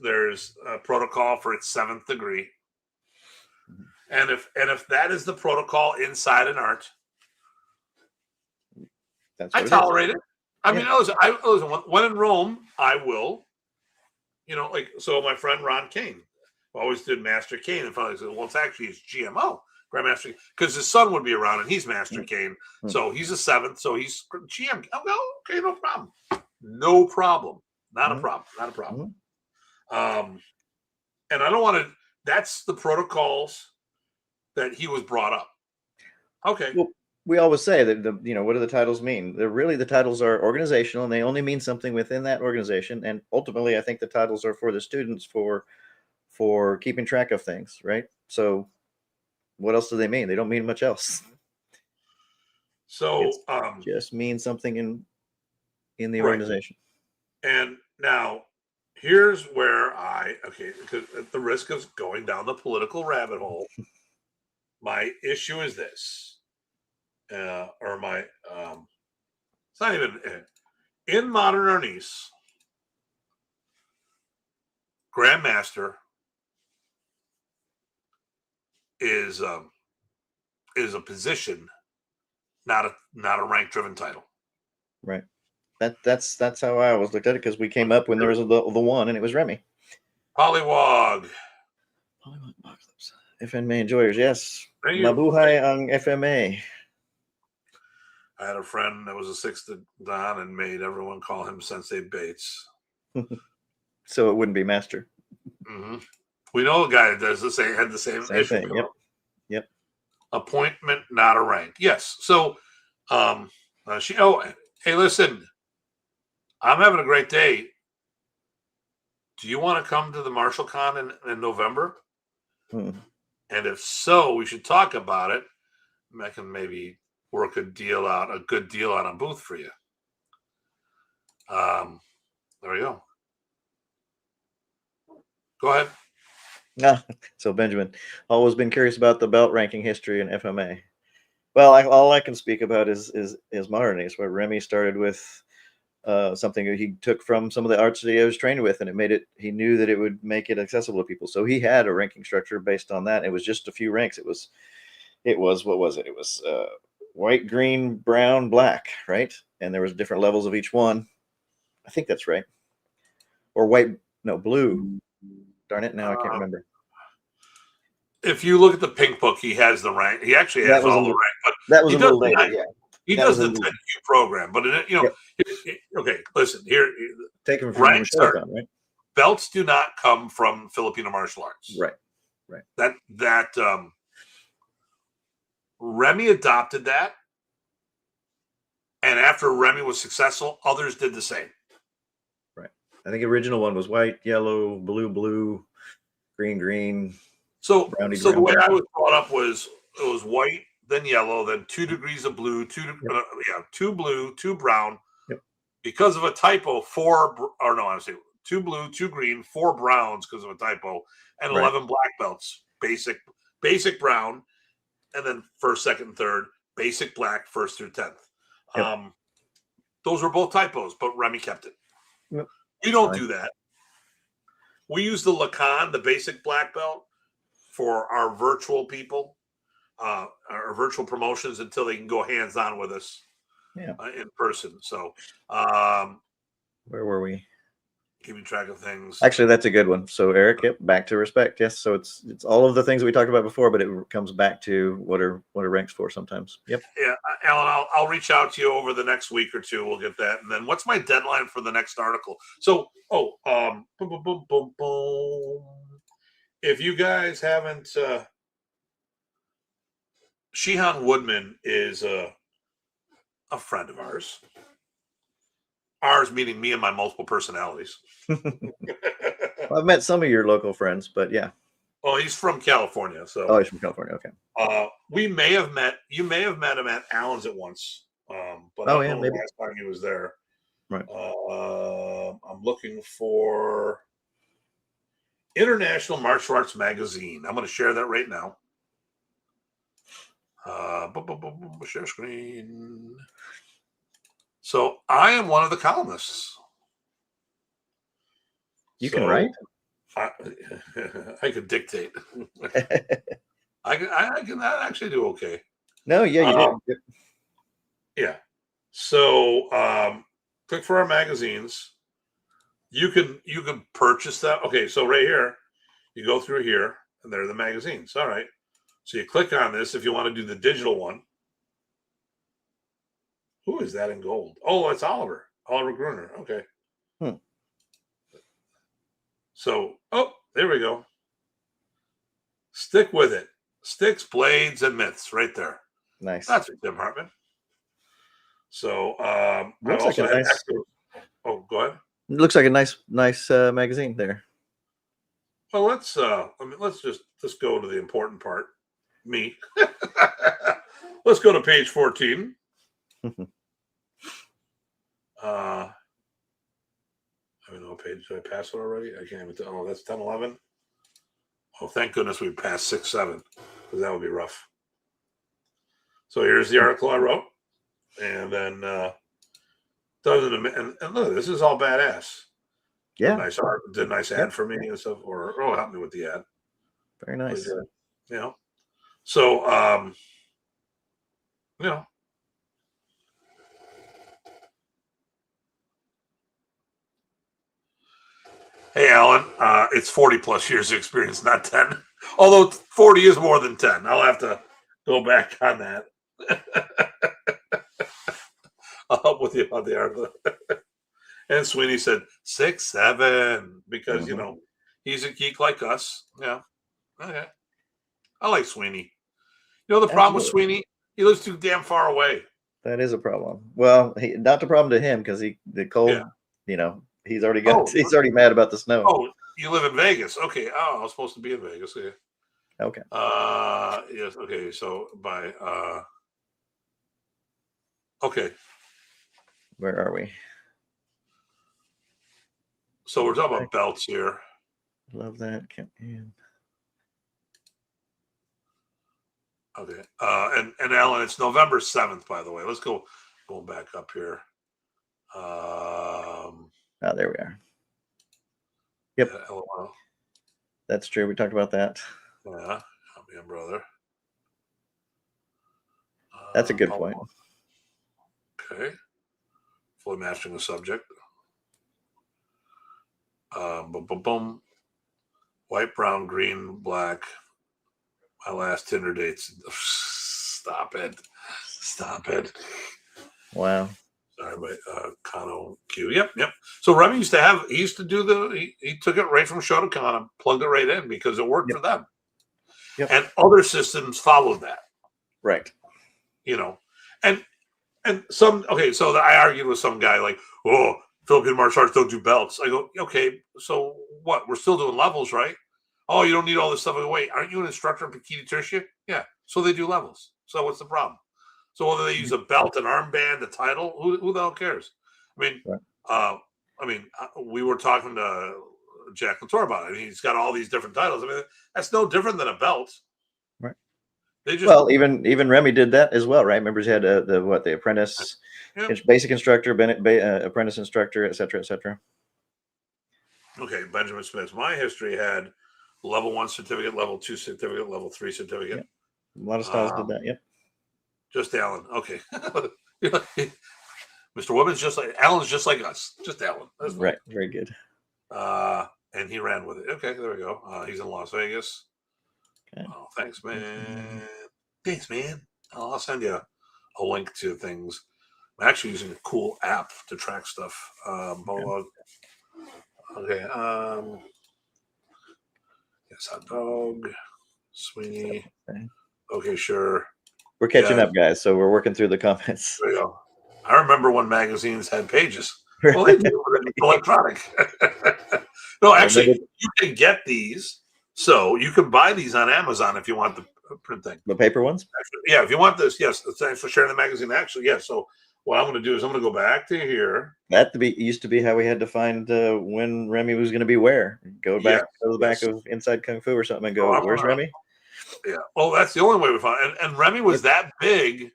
a protocol for its 7th degree. And if that is the protocol inside an art, I tolerate it. I mean, listen, when in Rome, I will. So my friend Ron Kane always did Master Kane, and finally said, well, it's GMO, Grandmaster, because his son would be around, and he's Master Kane. So he's a 7th, so he's GM. Oh, okay, no problem. No problem. Not a problem. Not a problem. And I don't want to, that's the protocols that he was brought up. Okay. Well, we always say that what do the titles mean? The titles are organizational, and they only mean something within that organization. And ultimately, I think the titles are for the students for keeping track of things, right? So what else do they mean? They don't mean much else. So just means something in the organization. And now here's where because at the risk of going down the political rabbit hole, my issue is this. It's not even in modern Ernest, Grandmaster is a position, not a rank driven title. Right. That's how I always looked at it, because we came up when there was the one, and it was Remy. Pollywog. FMA enjoyers, yes. Mabuhay ang FMA. I had a friend that was a 6th Dan and made everyone call him Sensei Bates. So it wouldn't be Master. Mm-hmm. We know a guy that does had the same issue. Thing. Yep. Appointment, not a rank. Yes. So, hey, listen, I'm having a great day. Do you want to come to the Martial Con in November? Hmm. And if so, we should talk about it. I can maybe work a good deal out on a booth for you. There we go. Go ahead. So Benjamin, always been curious about the belt ranking history in FMA. Well, all I can speak about is modern age, where Remy started with something that he took from some of the arts that he was trained with, and it made it. He knew that it would make it accessible to people, so he had a ranking structure based on that. It was just a few ranks. It was what was it? It was white, green, brown, black, right? And there was different levels of each one. I think that's right. Or white, no, blue. Darn it! Now I can't remember. If you look at the pink book, he has the rank. He actually has all the rank, but that was he a little later. Yeah, he does the 10Q program. But okay, listen here. Take him from ranks right? Belts do not come from Filipino martial arts. Right. That Remy adopted that, and after Remy was successful, others did the same. Right. I think the original one was white, yellow, blue, green. So the way I was brought up was it was white, then yellow, then 2 degrees of blue, 2 blue, 2 brown. Yep. Because of a typo, 2 blue, 2 green, 4 browns because of a typo, and 11 black belts. Basic brown, and then first, second, third, basic black, 1st through 10th. Yep. Those were both typos, but Remy kept it. Yep. We don't do that. We use the Lacan, the basic black belt, for our virtual people, our virtual promotions until they can go hands-on with us in person. So where were we? Keeping track of things. Actually, that's a good one. So Eric, back to respect. Yes. So it's all of the things that we talked about before, but it comes back to what are ranks for sometimes. Yep. Yeah, Alan, I'll reach out to you over the next week or two. We'll get that. And then what's my deadline for the next article? So, boom, boom, boom, boom, boom. If you guys haven't, Shihan Woodman is a friend of ours. Ours meaning me and my multiple personalities. Well, I've met some of your local friends, but yeah. Oh, he's from California. So he's from California. Okay. You may have met him at Allen's at once. But maybe last time he was there. Right. I'm looking for International Martial Arts Magazine. I'm going to share that right now. Share screen. So I am one of the columnists. You can write? I could dictate. I can actually do okay. No, yeah, you did. Yeah. So click for our magazines. You can purchase that. Okay, so right here, you go through here, and there are the magazines. All right. So you click on this if you want to do the digital one. Who is that in gold? Oh, it's Oliver Gruner. Okay. So, there we go. Stick with it. Sticks, blades, and myths right there. Nice. That's for Tim Hartman. So, looks like a nice. Go ahead. It looks like a nice magazine there. Well, let's just go to the important part. Me. Let's go to page 14. I don't know what page did I pass it already? I can't even tell. Oh, that's 10-11. Oh, thank goodness we passed 6-7 because that would be rough. So here's the article I wrote, and then and look, this is all badass. Yeah, nice art. Did a nice ad for me and stuff, or help me with the ad. Very nice. But, so Hey, Alan, it's 40 plus years of experience, not 10. Although 40 is more than 10. I'll have to go back on that. I'll help with you on the article. And Sweeney said 6-7 because, he's a geek like us. Yeah. Okay. I like Sweeney. The problem with Sweeney, he lives too damn far away. That is a problem. Well, not the problem to him because the cold, he's already he's already mad about the snow. Oh, you live in Vegas. Okay. Oh, I was supposed to be in Vegas. Yeah. Okay. Yes. Okay. So by okay. Where are we? So we're talking about belts here. Love that. Okay. And Alan, it's November 7th, by the way. Let's go back up here. There we are. Yep. Yeah, LOL. That's true. We talked about that. Yeah. Help me, brother. That's a good point. Okay. Fully mastering the subject. Boom, boom, boom. White, brown, green, black. My last Tinder dates. Stop it. Wow. Sorry, but Kano Q. Yep. So Remy used to do he took it right from Shotokan and plugged it right in because it worked for them. Yep. And other systems followed that. Right. And some, okay, so I argued with some guy like, oh, Filipino martial arts don't do belts. I go, okay, so what? We're still doing levels, right? Oh, you don't need all this stuff. Wait, aren't you an instructor in Pakita Tertia? Yeah. So they do levels. So what's the problem? So whether they use a belt, an armband, a title, who the hell cares? I mean, we were talking to Jack Latour about it. I mean, he's got all these different titles. I mean, that's no different than a belt. Right. They just even Remy did that as well, right? Remember, he had the apprentice, basic instructor, apprentice instructor, et cetera, et cetera. Okay, Benjamin Smith. My history had level 1 certificate, level 2 certificate, level 3 certificate. Yep. A lot of styles did that. Yep. Just Alan. Okay. Mr. Woodman's just like Alan's, just like us. Just Alan. That's right. Very good. And he ran with it. Okay, there we go. He's in Las Vegas. Okay. Oh, thanks, man. Thanks, man. I'll send you a link to things. I'm actually using a cool app to track stuff. Okay. Yes, hot dog. Sweeney. Okay, sure. We're catching up, guys. So we're working through the comments. There you go. I remember when magazines had pages. Well, they do it electronic. No, actually, you can get these. So you can buy these on Amazon if you want the print thing. The paper ones? Actually, yeah, if you want this, yes. Thanks for sharing the magazine. Actually, yes. So what I'm going to do is I'm going to go back to here. That used to be how we had to find when Remy was going to be where. Go back to the back of Inside Kung Fu or something and go, where's Remy? Yeah. Oh, that's the only way we found. And Remy was that big.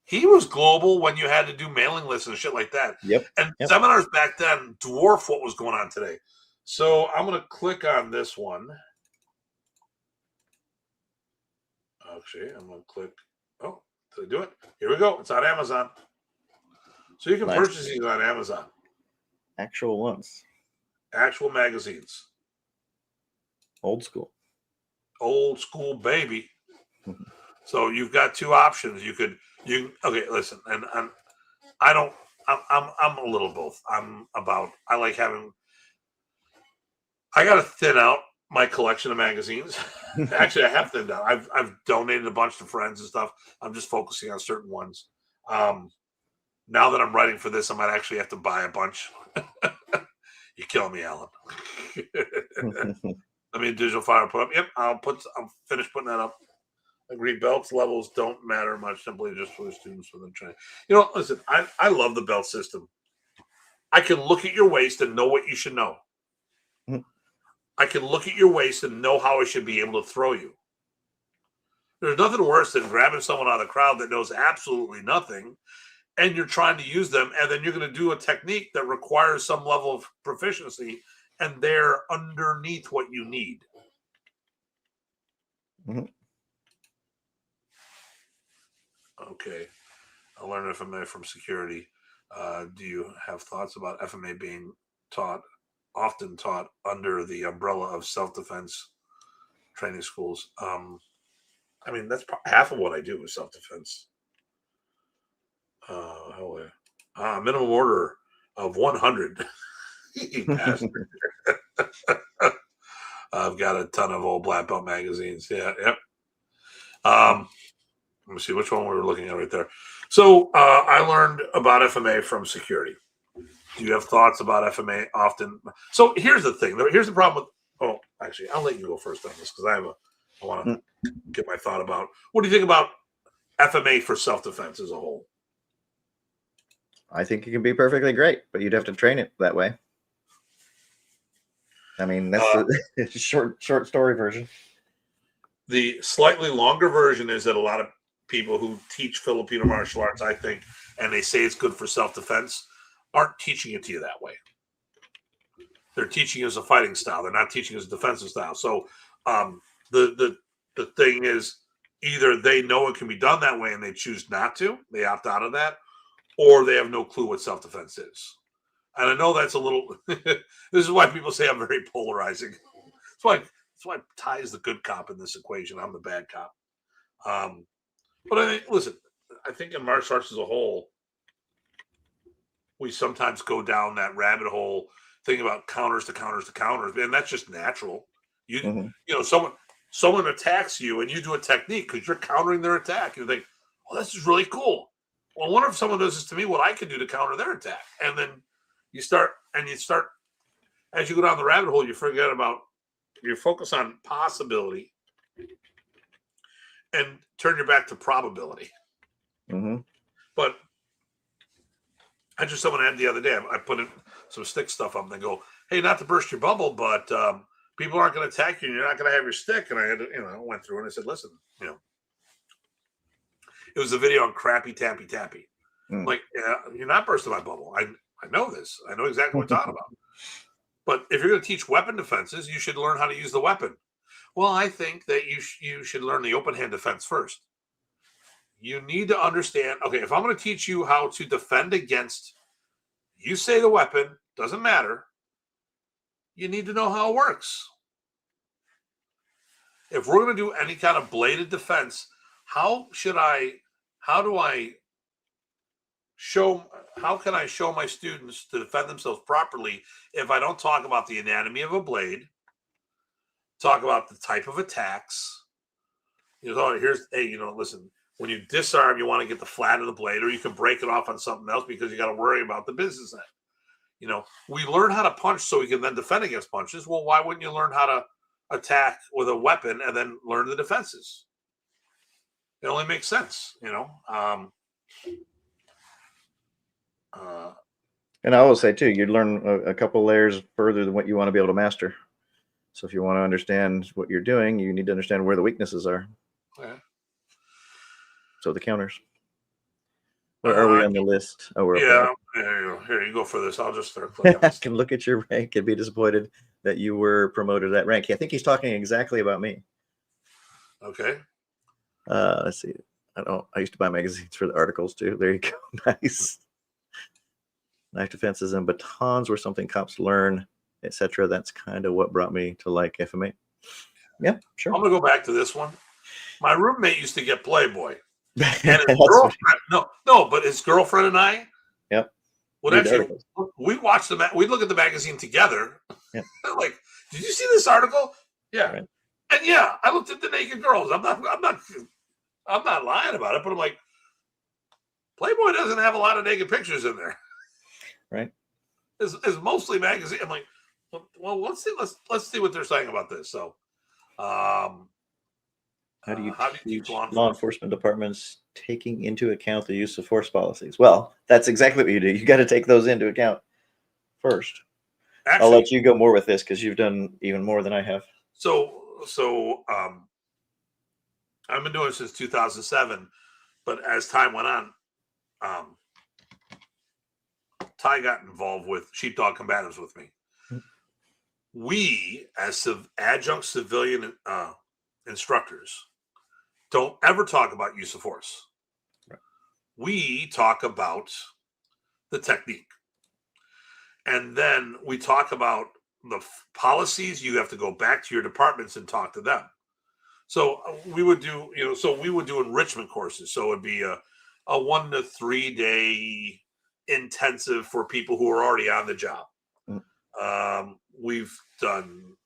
He was global when you had to do mailing lists and shit like that. Yep. And seminars back then dwarf what was going on today. So I'm going to click on this one. Actually, I'm going to click. Oh, did I do it? Here we go. It's on Amazon. So you can purchase these on Amazon. Actual ones. Actual magazines. Old school. Old school, baby. So you've got two options. Okay, listen, and I'm a little both. I like having. I got to thin out my collection of magazines. Actually, I have thinned out. I've donated a bunch to friends and stuff. I'm just focusing on certain ones. Now that I'm writing for this, I might actually have to buy a bunch. You're killing me, Alan. Let me digital file put up. Yep, I'll finish putting that up. Agreed. Belts levels don't matter much. Simply just for the students for them training. Listen. I love the belt system. I can look at your waist and know what you should know. I can look at your waist and know how I should be able to throw you. There's nothing worse than grabbing someone out of the crowd that knows absolutely nothing, and you're trying to use them, and then you're going to do a technique that requires some level of proficiency, and they're underneath what you need. Okay. I learned FMA from security. Do you have thoughts about FMA being often taught under the umbrella of self-defense training schools? I mean, that's half of what I do is self-defense. Minimum order of 100. You bastard. I've got a ton of old black belt magazines. Yeah, yep. Let me see which one we were looking at right there. So I learned about FMA from security. Do you have thoughts about FMA often? So here's the thing. Here's the problem with. Oh, actually, I'll let you go first on this because I have I want to get my thought about. What do you think about FMA for self-defense as a whole? I think it can be perfectly great, but you'd have to train it that way. I mean, that's the short story version. The slightly longer version is that a lot of people who teach Filipino martial arts, I think, and they say it's good for self-defense, aren't teaching it to you that way. They're teaching you as a fighting style. They're not teaching as a defensive style. So the thing is, either they know it can be done that way and they choose not to, they opt out of that, or they have no clue what self-defense is. And I know that's a little, this is why people say I'm very polarizing. That's why Ty is the good cop in this equation. I'm the bad cop. But I think, listen, I think in martial arts as a whole, we sometimes go down that rabbit hole thinking about counters to counters to counters, and that's just natural. You know, someone attacks you and you do a technique because you're countering their attack. You think, oh, this is really cool. Well, I wonder if someone does this to me, what I could do to counter their attack. And then you start, as you go down the rabbit hole, you focus on possibility and turn your back to probability. But I just someone had the other day, I put in some stick stuff up and they go, hey, not to burst your bubble, but people aren't going to attack you and you're not going to have your stick. And I had to, I went through and I said, listen, it was a video on crappy tappy tappy. Like, yeah, you're not bursting my bubble. I know this. I know exactly what we're talking about. But if you're going to teach weapon defenses, you should learn how to use the weapon. Well, I think that you should learn the open hand defense first. You need to understand, okay, if I'm going to teach you how to defend against, you say the weapon, doesn't matter. You need to know how it works. If we're going to do any kind of bladed defense, how can I show my students to defend themselves properly if I don't talk about the anatomy of a blade, talk about the type of attacks? Listen, when you disarm, you want to get the flat of the blade, or you can break it off on something else because you got to worry about the business end. We learn how to punch so we can then defend against punches. Well, why wouldn't you learn how to attack with a weapon and then learn the defenses? It only makes sense, And I will say too, you'd learn a couple layers further than what you want to be able to master. So if you want to understand what you're doing, you need to understand where the weaknesses are. Yeah. So the counters. Where are we on the list? Oh, we're up there. Here you go for this. I'll just start clicking. I can look at your rank and be disappointed that you were promoted to that rank. I think he's talking exactly about me. Okay. Let's see. I used to buy magazines for the articles too. There you go. Nice. Knife defenses and batons were something cops learn, etc. That's kind of what brought me to like FMA. Yeah, sure. I'm gonna go back to this one. My roommate used to get Playboy, and his girlfriend. But his girlfriend and I. Yep. Would actually we watch we'd look at the magazine together. Yep. Like, did you see this article? Yeah. Right. And yeah, I looked at the naked girls. I'm not lying about it, but I'm like, Playboy doesn't have a lot of naked pictures in there. Right. It's mostly magazine. I'm like, well, let's see what they're saying about this. So, how do you teach law enforcement departments taking into account the use of force policies? Well, that's exactly what you do. You got to take those into account first. Actually, I'll let you go more with this because you've done even more than I have. So I've been doing it since 2007, but as time went on, Ty got involved with sheepdog combatives with me. We, as adjunct civilian instructors, don't ever talk about use of force. Right. We talk about the technique. And then we talk about the policies. You have to go back to your departments and talk to them. So we would do, enrichment courses. So it'd be a 1 to 3 day intensive for people who are already on the job. We've done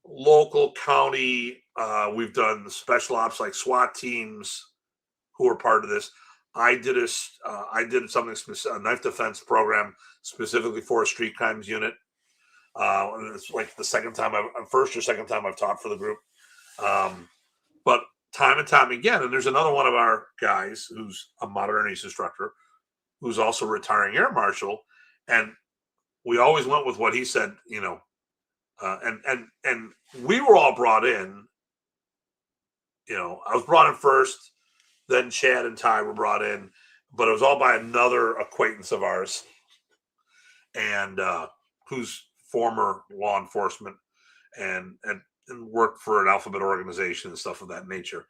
local, county. We've done special ops like SWAT teams who are part of this. I did something a knife defense program specifically for a street crimes unit. It's like the first or second time I've taught for the group. But time and time again, and there's another one of our guys who's a modern East instructor who's also retiring air marshal, and we always went with what he said, and we were all brought in. I was brought in first, then Chad and Ty were brought in, but it was all by another acquaintance of ours, and who's former law enforcement and worked for an alphabet organization and stuff of that nature.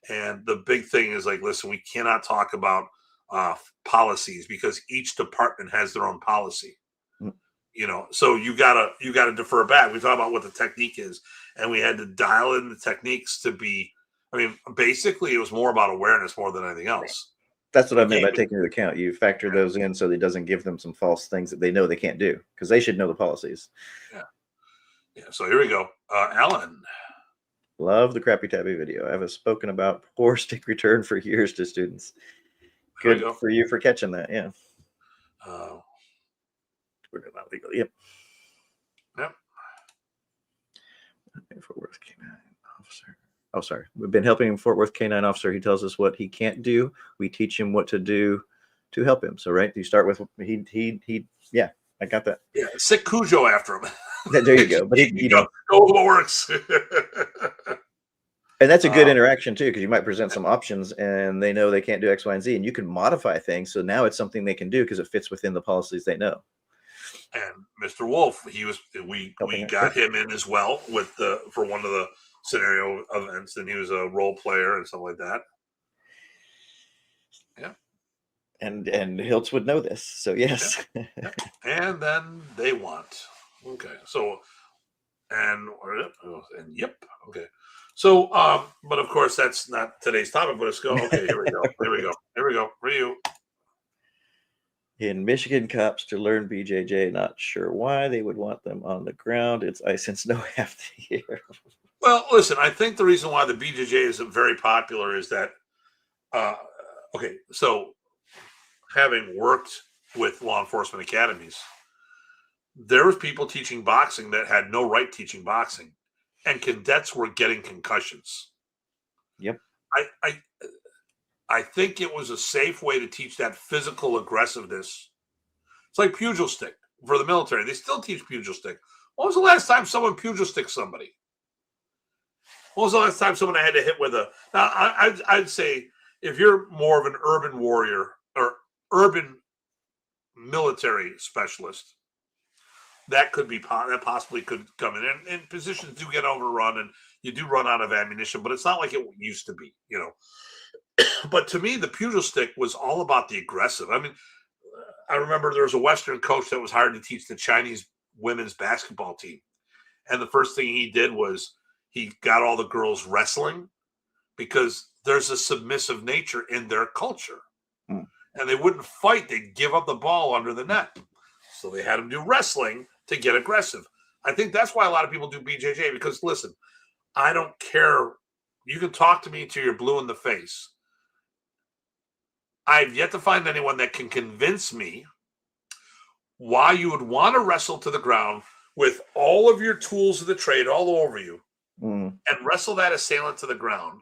And the big thing is like, listen, we cannot talk about policies because each department has their own policy. So you gotta defer back. We talk about what the technique is, and we had to dial in the techniques to be. I mean, basically, it was more about awareness more than anything else. That's what I meant by taking into account. You factor those in so that it doesn't give them some false things that they know they can't do, because they should know the policies. Yeah. So here we go. Alan. Love the Crappy Tabby video. I have spoken about poor stick return for years to students. Good for you for catching that. Yeah. We're not legal. Yep. Fort Worth K9 officer. Oh, sorry. We've been helping Fort Worth K9 officer. He tells us what he can't do. We teach him what to do to help him. So, right, you start with he. Yeah, I got that. Yeah, sick Cujo after him. There you go. But he go what works. And that's a good interaction too, because you might present some options and they know they can't do X, Y, and Z, and you can modify things. So now it's something they can do because it fits within the policies they know. And Mr. Wolf, we got him in as well for one of the scenario events, and he was a role player and stuff like that. Yeah. And Hiltz would know this. So yes. Yeah. And then they want. Okay. So and yep. Okay. So but of course that's not today's topic, but let's go. Okay, here we go. Ryu. In Michigan, cops to learn BJJ, not sure why they would want them on the ground. It's ice and snow half the year. Well, listen, I think the reason why the BJJ is very popular is that, so having worked with law enforcement academies, there was people teaching boxing that had no right teaching boxing, and cadets were getting concussions. Yep. I think it was a safe way to teach that physical aggressiveness. It's like pugil stick for the military. They still teach pugil stick. When was the last time someone pugil stick somebody? When was the last time someone had to hit with a? Now, I'd say if you're more of an urban warrior or urban military specialist, that possibly could come in. And positions do get overrun, and you do run out of ammunition, but it's not like it used to be, But to me, the pugil stick was all about the aggressive. I mean, I remember there was a Western coach that was hired to teach the Chinese women's basketball team, and the first thing he did was he got all the girls wrestling because there's a submissive nature in their culture. And they wouldn't fight. They'd give up the ball under the net. So they had them do wrestling to get aggressive. I think that's why a lot of people do BJJ because, listen, I don't care. You can talk to me till you're blue in the face. I've yet to find anyone that can convince me why you would want to wrestle to the ground with all of your tools of the trade all over you and wrestle that assailant to the ground.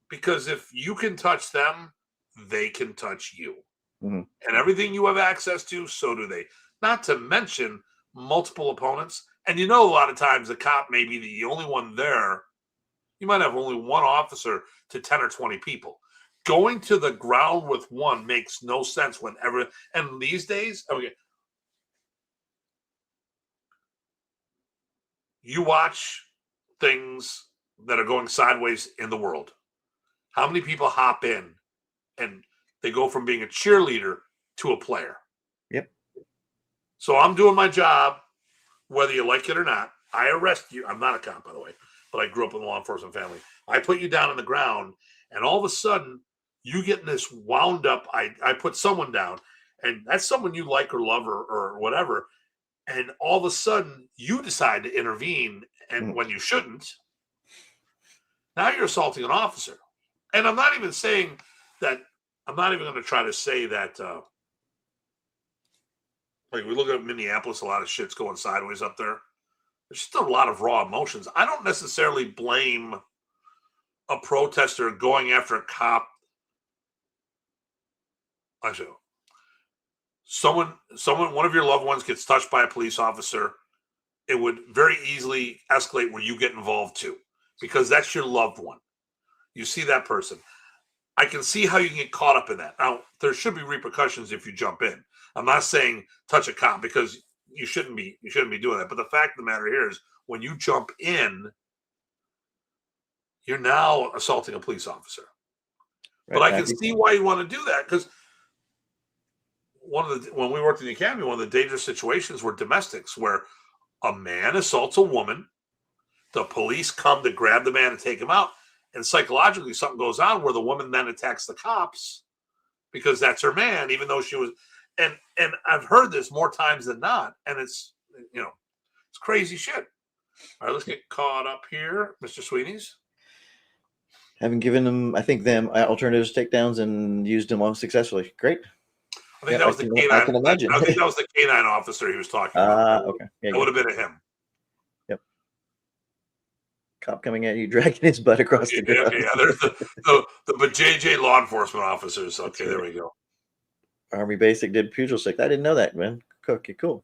Because if you can touch them, they can touch you. And everything you have access to, so do they. Not to mention multiple opponents. And a lot of times the cop may be the only one there. You might have only one officer to 10 or 20 people. Going to the ground with one makes no sense and these days, you watch things that are going sideways in the world. How many people hop in and they go from being a cheerleader to a player? Yep. So I'm doing my job, whether you like it or not. I arrest you. I'm not a cop, by the way, but I grew up in a law enforcement family. I put you down on the ground, and all of a sudden, you get this wound up. I put someone down, and that's someone you like or love or whatever. And all of a sudden, you decide to intervene, and when you shouldn't, now you're assaulting an officer. And I'm not even saying that. I'm not even going to try to say that. Like we look at Minneapolis, a lot of shit's going sideways up there. there's just a lot of raw emotions. I don't necessarily blame a protester going after a cop. Actually, one of your loved ones gets touched by a police officer, it would very easily escalate where you get involved too, because that's your loved one. You see that person. I can see how you can get caught up in that. Now, there should be repercussions if you jump in. I'm not saying touch a cop, because you shouldn't be doing that. But the fact of the matter here is, when you jump in, you're now assaulting a police officer. Right, but I can see why you want to do that, because when we worked in the academy, one of the dangerous situations were domestics, where a man assaults a woman, the police come to grab the man and take him out, and psychologically something goes on where the woman then attacks the cops because that's her man, even though she was. And I've heard this more times than not, and it's it's crazy shit. All right, let's get caught up here, Mr. Sweeney's. Having given them, I think, alternatives, takedowns, and used them all successfully. Great. I think that was the canine. I can imagine. I think that was the canine officer he was talking about. Okay. Yeah, that would have been him. Yep. Cop coming at you, dragging his butt across the ground. Yeah, there's the JJ law enforcement officers. Okay, there we go. Army Basic did pugil stick. I didn't know that, man. Okay, cool.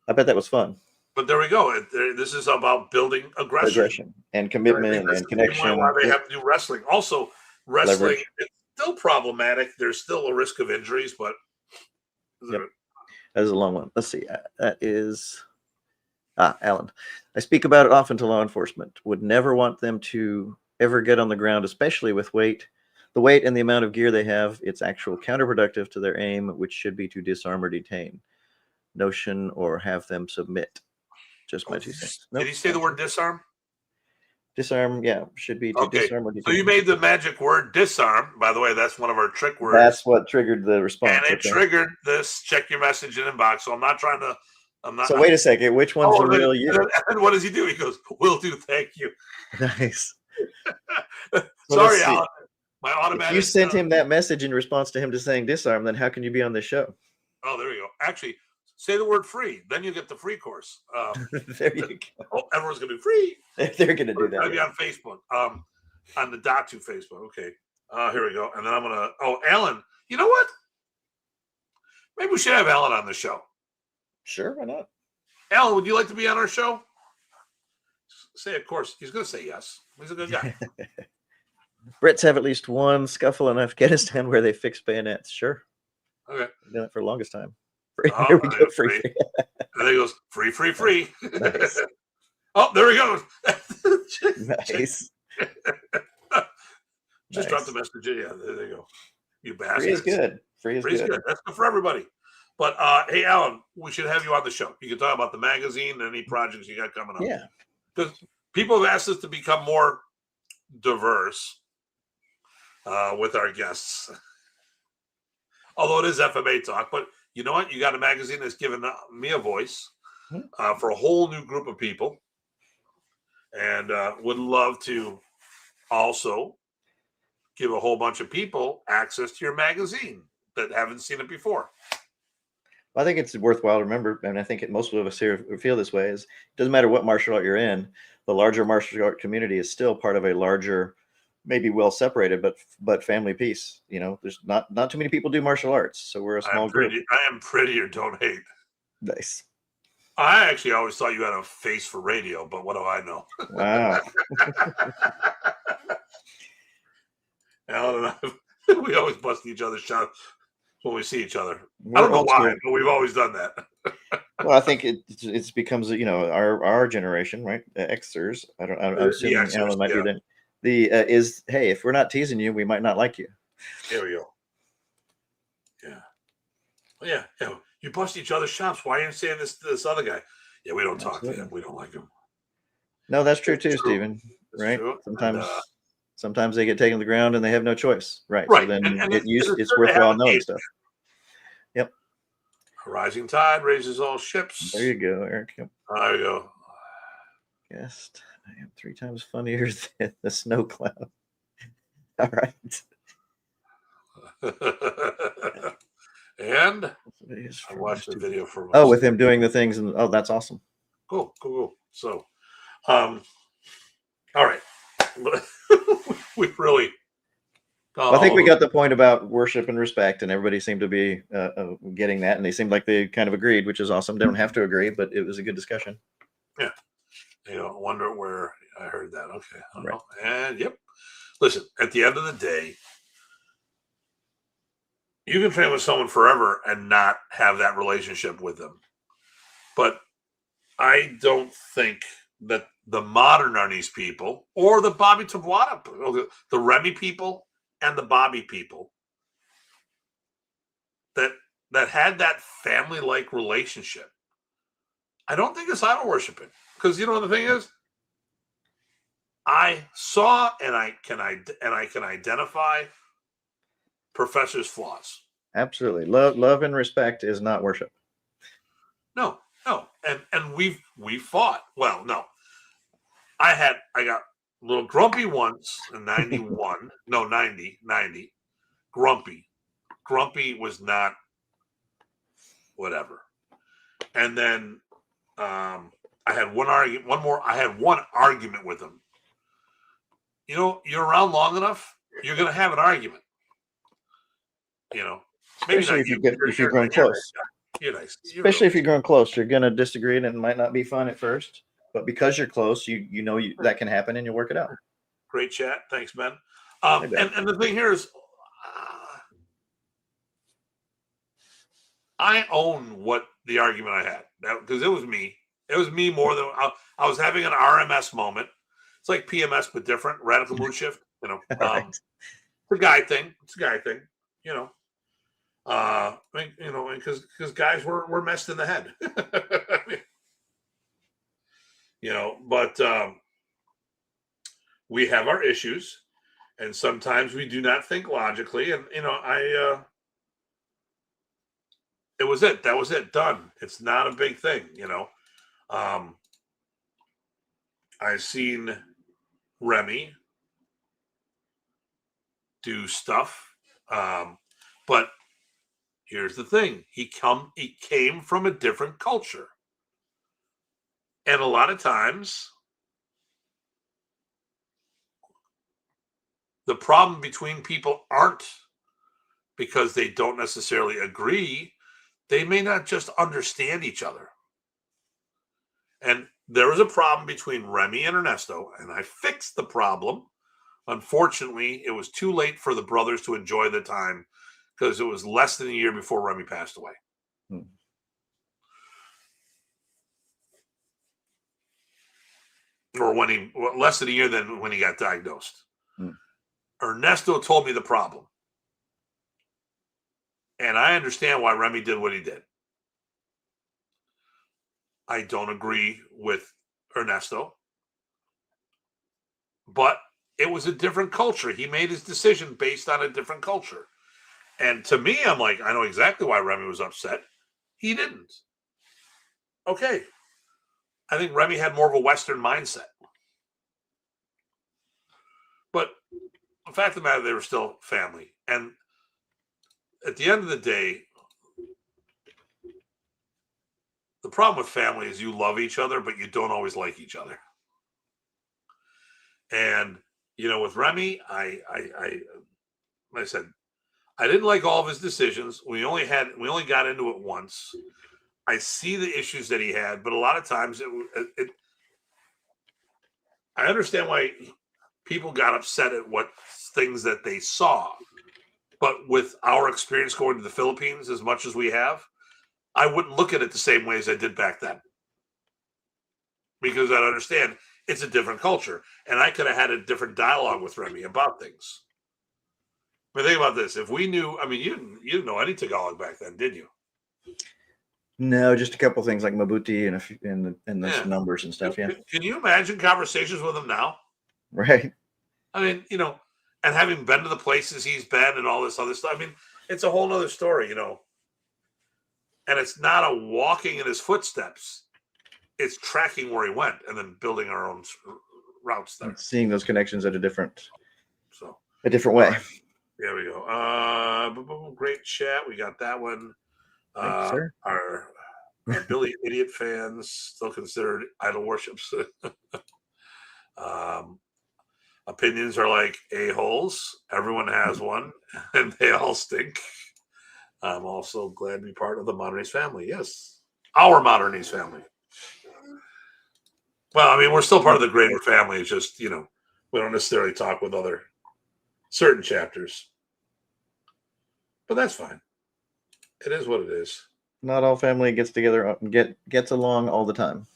I bet that was fun. But there we go. This is about building aggression and commitment and connection. Why they have to do wrestling. Also, wrestling is still problematic. There's still a risk of injuries, but that is a long one. Let's see. That is Alan. I speak about it often to law enforcement. Would never want them to ever get on the ground, especially with weight. The weight and the amount of gear they have, it's actual counterproductive to their aim, which should be to disarm or detain. Notion or have them submit. Just my 2 cents. Did he say the word disarm? Disarm, should be to disarm or detain. So you made the magic word disarm. By the way, that's one of our trick words. That's what triggered the response. And it triggered this. Check your message in inbox. So I'm not trying to. So wait a second. Which one's the real you? And what does he do? He goes, "Will do. Thank you." Nice. Sorry, Alan. My automatic. If you sent him that message in response to him just saying disarm, then how can you be on this show? Oh, there you go. Actually, say the word free, then you get the free course. There you go. Oh, everyone's gonna be free. They're gonna do that. Maybe on Facebook, on the Datu Facebook. Okay, here we go. And then I'm gonna. Oh, Alan. You know what? Maybe we should have Alan on the show. Sure, why not? Alan, would you like to be on our show? Say, of course. He's gonna say yes. He's a good guy. Brits have at least one scuffle in Afghanistan where they fix bayonets. Sure. Okay. I've done it for the longest time. Here we go. Free. And then he goes, free. Nice. Oh, there he goes. Nice. Just dropped the message. Yeah, there you go. You bastard. Free is good. Free is good. That's good for everybody. But hey, Alan, we should have you on the show. You can talk about the magazine and any projects you got coming up. Yeah. Because people have asked us to become more diverse with our guests. Although it is FMA Talk, but you know what? You got a magazine that's given me a voice for a whole new group of people, and would love to also give a whole bunch of people access to your magazine that haven't seen it before. Well, I think it's worthwhile to remember, and I think most of us here feel this way, is it doesn't matter what martial art you're in, the larger martial art community is still part of a larger, maybe well separated, but family piece. You know, there's not too many people do martial arts, so we're a small group. I am prettier, don't hate. Nice. I actually always thought you had a face for radio, but what do I know? Wow. Alan and I, we always bust each other's chops when we see each other. I don't know why, but we've always done that. Well, I think it becomes, our generation, right? Xers. I'm assuming Alan might be then. Is, hey, if we're not teasing you, we might not like you. There we go. Yeah. Well, yeah. You bust each other's chops. Why are you saying this other guy? Yeah, we don't talk to him. We don't like him. No, that's true too, Stephen. Right? True. Sometimes they get taken to the ground and they have no choice. Right. Right. So then and it's worthwhile knowing stuff. Yep. A rising tide raises all ships. There you go, Eric. Yep. There you go. Guest, I am 3 times funnier than the snow cloud. All right. And I watched the video for with him doing the things, and that's awesome. Cool. So, all right. We've really. I think we got the point about worship and respect, and everybody seemed to be getting that, and they seemed like they kind of agreed, which is awesome. They don't have to agree, but it was a good discussion. Yeah. I wonder where I heard that. Okay. I don't Right. know. And yep. Listen, at the end of the day, you can train with someone forever and not have that relationship with them. But I don't think that the modern Arnis people or the Bobby Tabuada, the Remy people and the Bobby people that had that family-like relationship, I don't think it's idol worshiping. Because the thing is, I saw and I can identify Professor's flaws. Absolutely. Love and respect is not worship. No. And we fought. Well, no. I got a little grumpy once in 91. No, 90. Grumpy. Grumpy was not whatever. And then I had one argument with him. You're around long enough, you're going to have an argument. Maybe Especially not if you're growing close. You're nice. Especially if you're growing close, you're going to disagree, and it might not be fun at first. But because you're close, you know that can happen, and you'll work it out. Great chat. Thanks, Ben. And the thing here is, I own what the argument I had, because it was me. It was me more than I was having an RMS moment. It's like PMS, but different. Radical mood shift. Right. It's a guy thing. Because guys were messed in the head. But we have our issues, and sometimes we do not think logically. And it was it. That was it. Done. It's not a big thing. I've seen Remy do stuff, but here's the thing: he came from a different culture, and a lot of times the problem between people aren't because they don't necessarily agree. They may not just understand each other. And there was a problem between Remy and Ernesto, and I fixed the problem. Unfortunately, it was too late for the brothers to enjoy the time because it was less than a year before Remy passed away. Or less than a year than when he got diagnosed. Ernesto told me the problem. And I understand why Remy did what he did. I don't agree with Ernesto. But it was a different culture. He made his decision based on a different culture. And to me, I'm like, I know exactly why Remy was upset. He didn't. Okay. I think Remy had more of a Western mindset. But the fact of the matter, they were still family. And at the end of the day, the problem with family is you love each other, but you don't always like each other. And, with Remy, I said, I didn't like all of his decisions. We only got into it once. I see the issues that he had, but a lot of times I understand why people got upset at what things that they saw. But with our experience going to the Philippines as much as we have, I wouldn't look at it the same way as I did back then. Because I understand it's a different culture. And I could have had a different dialogue with Remy about things. I mean, think about this. If we knew, you didn't know any Tagalog back then, did you? No, just a couple things like Mabuti and the numbers and stuff. Yeah. Can you imagine conversations with him now? Right. And having been to the places he's been and all this other stuff. It's a whole nother story, And it's not a walking in his footsteps. It's tracking where he went and then building our own routes there. And seeing those connections at a different way. Right. There we go. Great chat. We got that one. Thanks, sir. Billy Idiot fans still considered idol worships. Opinions are like a-holes. Everyone has one, and they all stink. I'm also glad to be part of the Modern Ace family. Yes, our Modern Ace family. Well, I mean, we're still part of the greater family. It's just, we don't necessarily talk with other certain chapters. But that's fine. It is what it is. Not all family gets together and gets along all the time.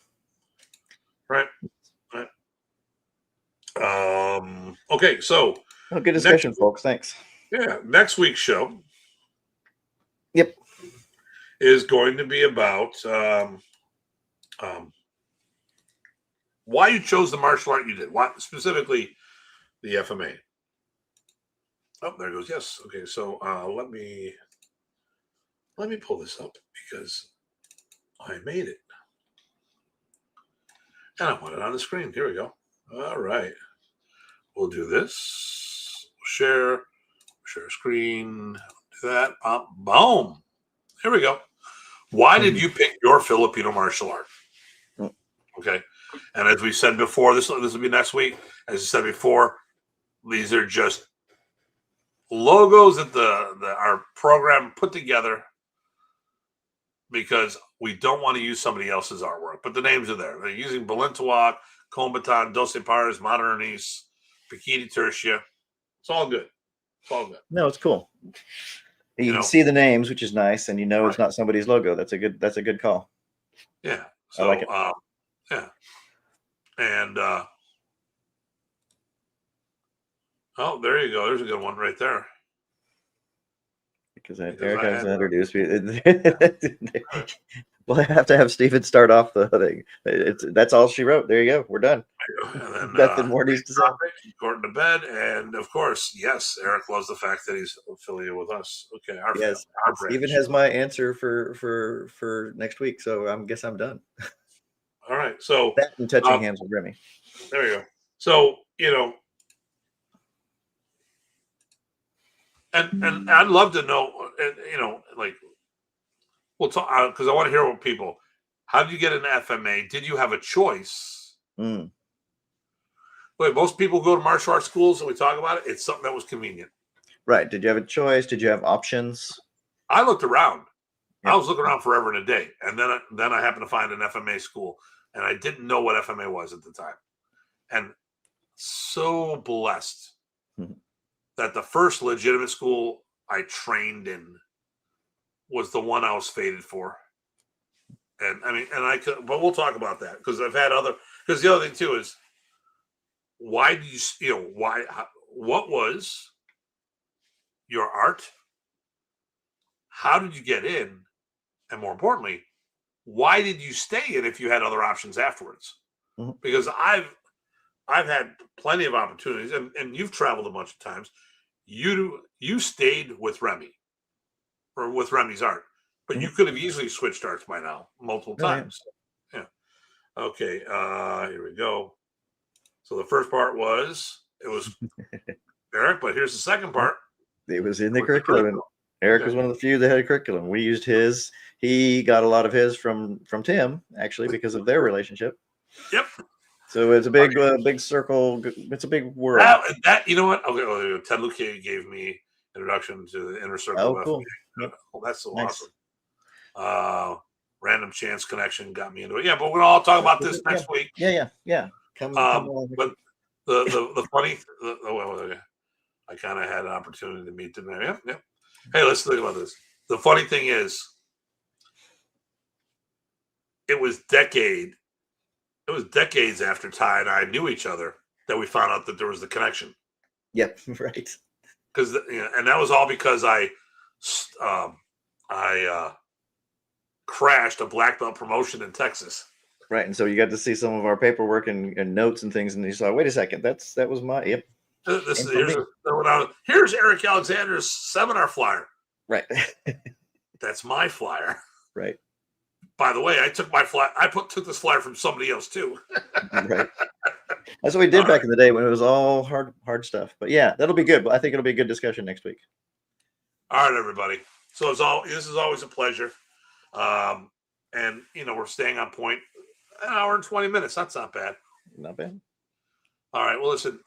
Right. Okay, so good discussion, folks. Thanks. Yeah, next week's show. Yep. Is going to be about why you chose the martial art you did. Why specifically the FMA? Oh, there it goes. Yes. Okay. So let me pull this up because I made it. And I want it on the screen. Here we go. All right. We'll do this. Share screen. Do that. Boom. Here we go. Why did you pick your Filipino martial art? Okay. And as we said before, this will be next week. As I said before, these are just logos that our program put together because we don't want to use somebody else's artwork. But the names are there. They're using Balintawak, Combatan, Doce Pares, Modernis, Pikiti Tertia. It's all good. It's all good. No, it's cool. You can see the names, which is nice, and it's not somebody's logo. That's a good call. Yeah. So, I like it. Yeah. And oh, there you go. There's a good one right there. Because Eric has to introduce me. We'll have to have Stephen start off the thing. That's all she wrote. There you go. We're done. And then, nothing more needs to say. Gordon to bed, and of course, yes, Eric loves the fact that he's affiliated with us. Okay, our Stephen has my answer for next week, so I guess I'm done. All right, so that and touching hands with Remy. There you go. So and I'd love to know, like we'll talk because I want to hear what people. How did you get an FMA? Did you have a choice? Wait, most people go to martial arts schools and we talk about it. It's something that was convenient. Right. Did you have a choice? Did you have options? I looked around. Yeah. I was looking around forever and a day. And then I happened to find an FMA school. And I didn't know what FMA was at the time. And so blessed that the first legitimate school I trained in was the one I was fated for. And I mean, but we'll talk about that because I've had because the other thing too is, why do what was your art? How did you get in? And more importantly, why did you stay in if you had other options afterwards? Because I've had plenty of opportunities and you've traveled a bunch of times. You stayed with Remy or with Remy's art, but you could have easily switched arts by now multiple times. Yeah. Okay. Here we go. So the first part was Eric, but here's the second part. It was in the curriculum. Eric was one of the few that had a curriculum. We used his. He got a lot of his from Tim, actually, because of their relationship. Yep. So it's a big circle. It's a big world. That you know what? Okay, Ted Luque gave me introduction to the inner circle. Oh, cool. Yep. Oh, that's so awesome. Random chance connection got me into it. Yeah, but we'll all talk about this next week. Yeah. Come but the funny, I kind of had an opportunity to meet them there. Yep. Hey, let's think about this. The funny thing is, it was decades after Ty and I knew each other that we found out that there was the connection. Yep, right. Because and that was all because I crashed a black belt promotion in Texas. Right, and so you got to see some of our paperwork and notes and things, and you saw, wait a second, that was my yep. Here's Eric Alexander's seminar flyer. Right. That's my flyer. Right. By the way, I took my flyer. Took this flyer from somebody else too. Right. That's what we did back in the day when it was all hard stuff. But yeah, that'll be good. I think it'll be a good discussion next week. All right, everybody. So this is always a pleasure. And we're staying on point. An hour and 20 minutes. That's not bad. Not bad. All right. Well, listen.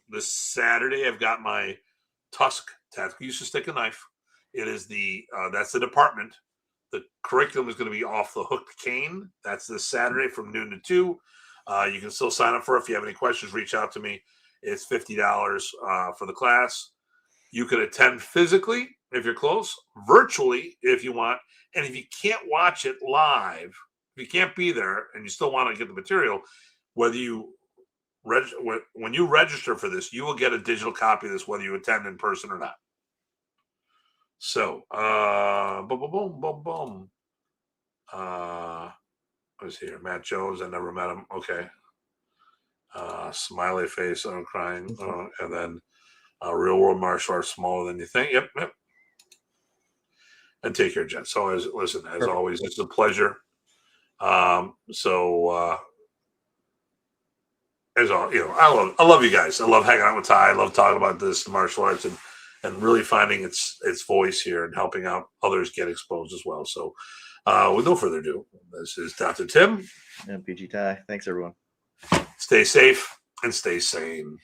This Saturday, I've got my Tusk tactical use of stick and knife. It is that's the department. The curriculum is going to be off the hooked cane. That's this Saturday from noon to 2. You can still sign up for it. If you have any questions, reach out to me. It's $50 for the class. You can attend physically if you're close, virtually if you want. And if you can't watch it live, if you can't be there and you still want to get the material, whether you when you register for this, you will get a digital copy of this, whether you attend in person or not. So, boom, boom, boom, boom, boom. Who's here? Matt Jones. I never met him. Okay. Smiley face. I'm crying. And then real world martial arts smaller than you think. Yep. And take care, Jen. So, as always, it's a pleasure. As all, I love you guys. I love hanging out with Ty. I love talking about this martial arts and really finding its voice here and helping out others get exposed as well. So, with no further ado, this is Dr. Tim And PG Ty. Thanks, everyone. Stay safe and stay sane.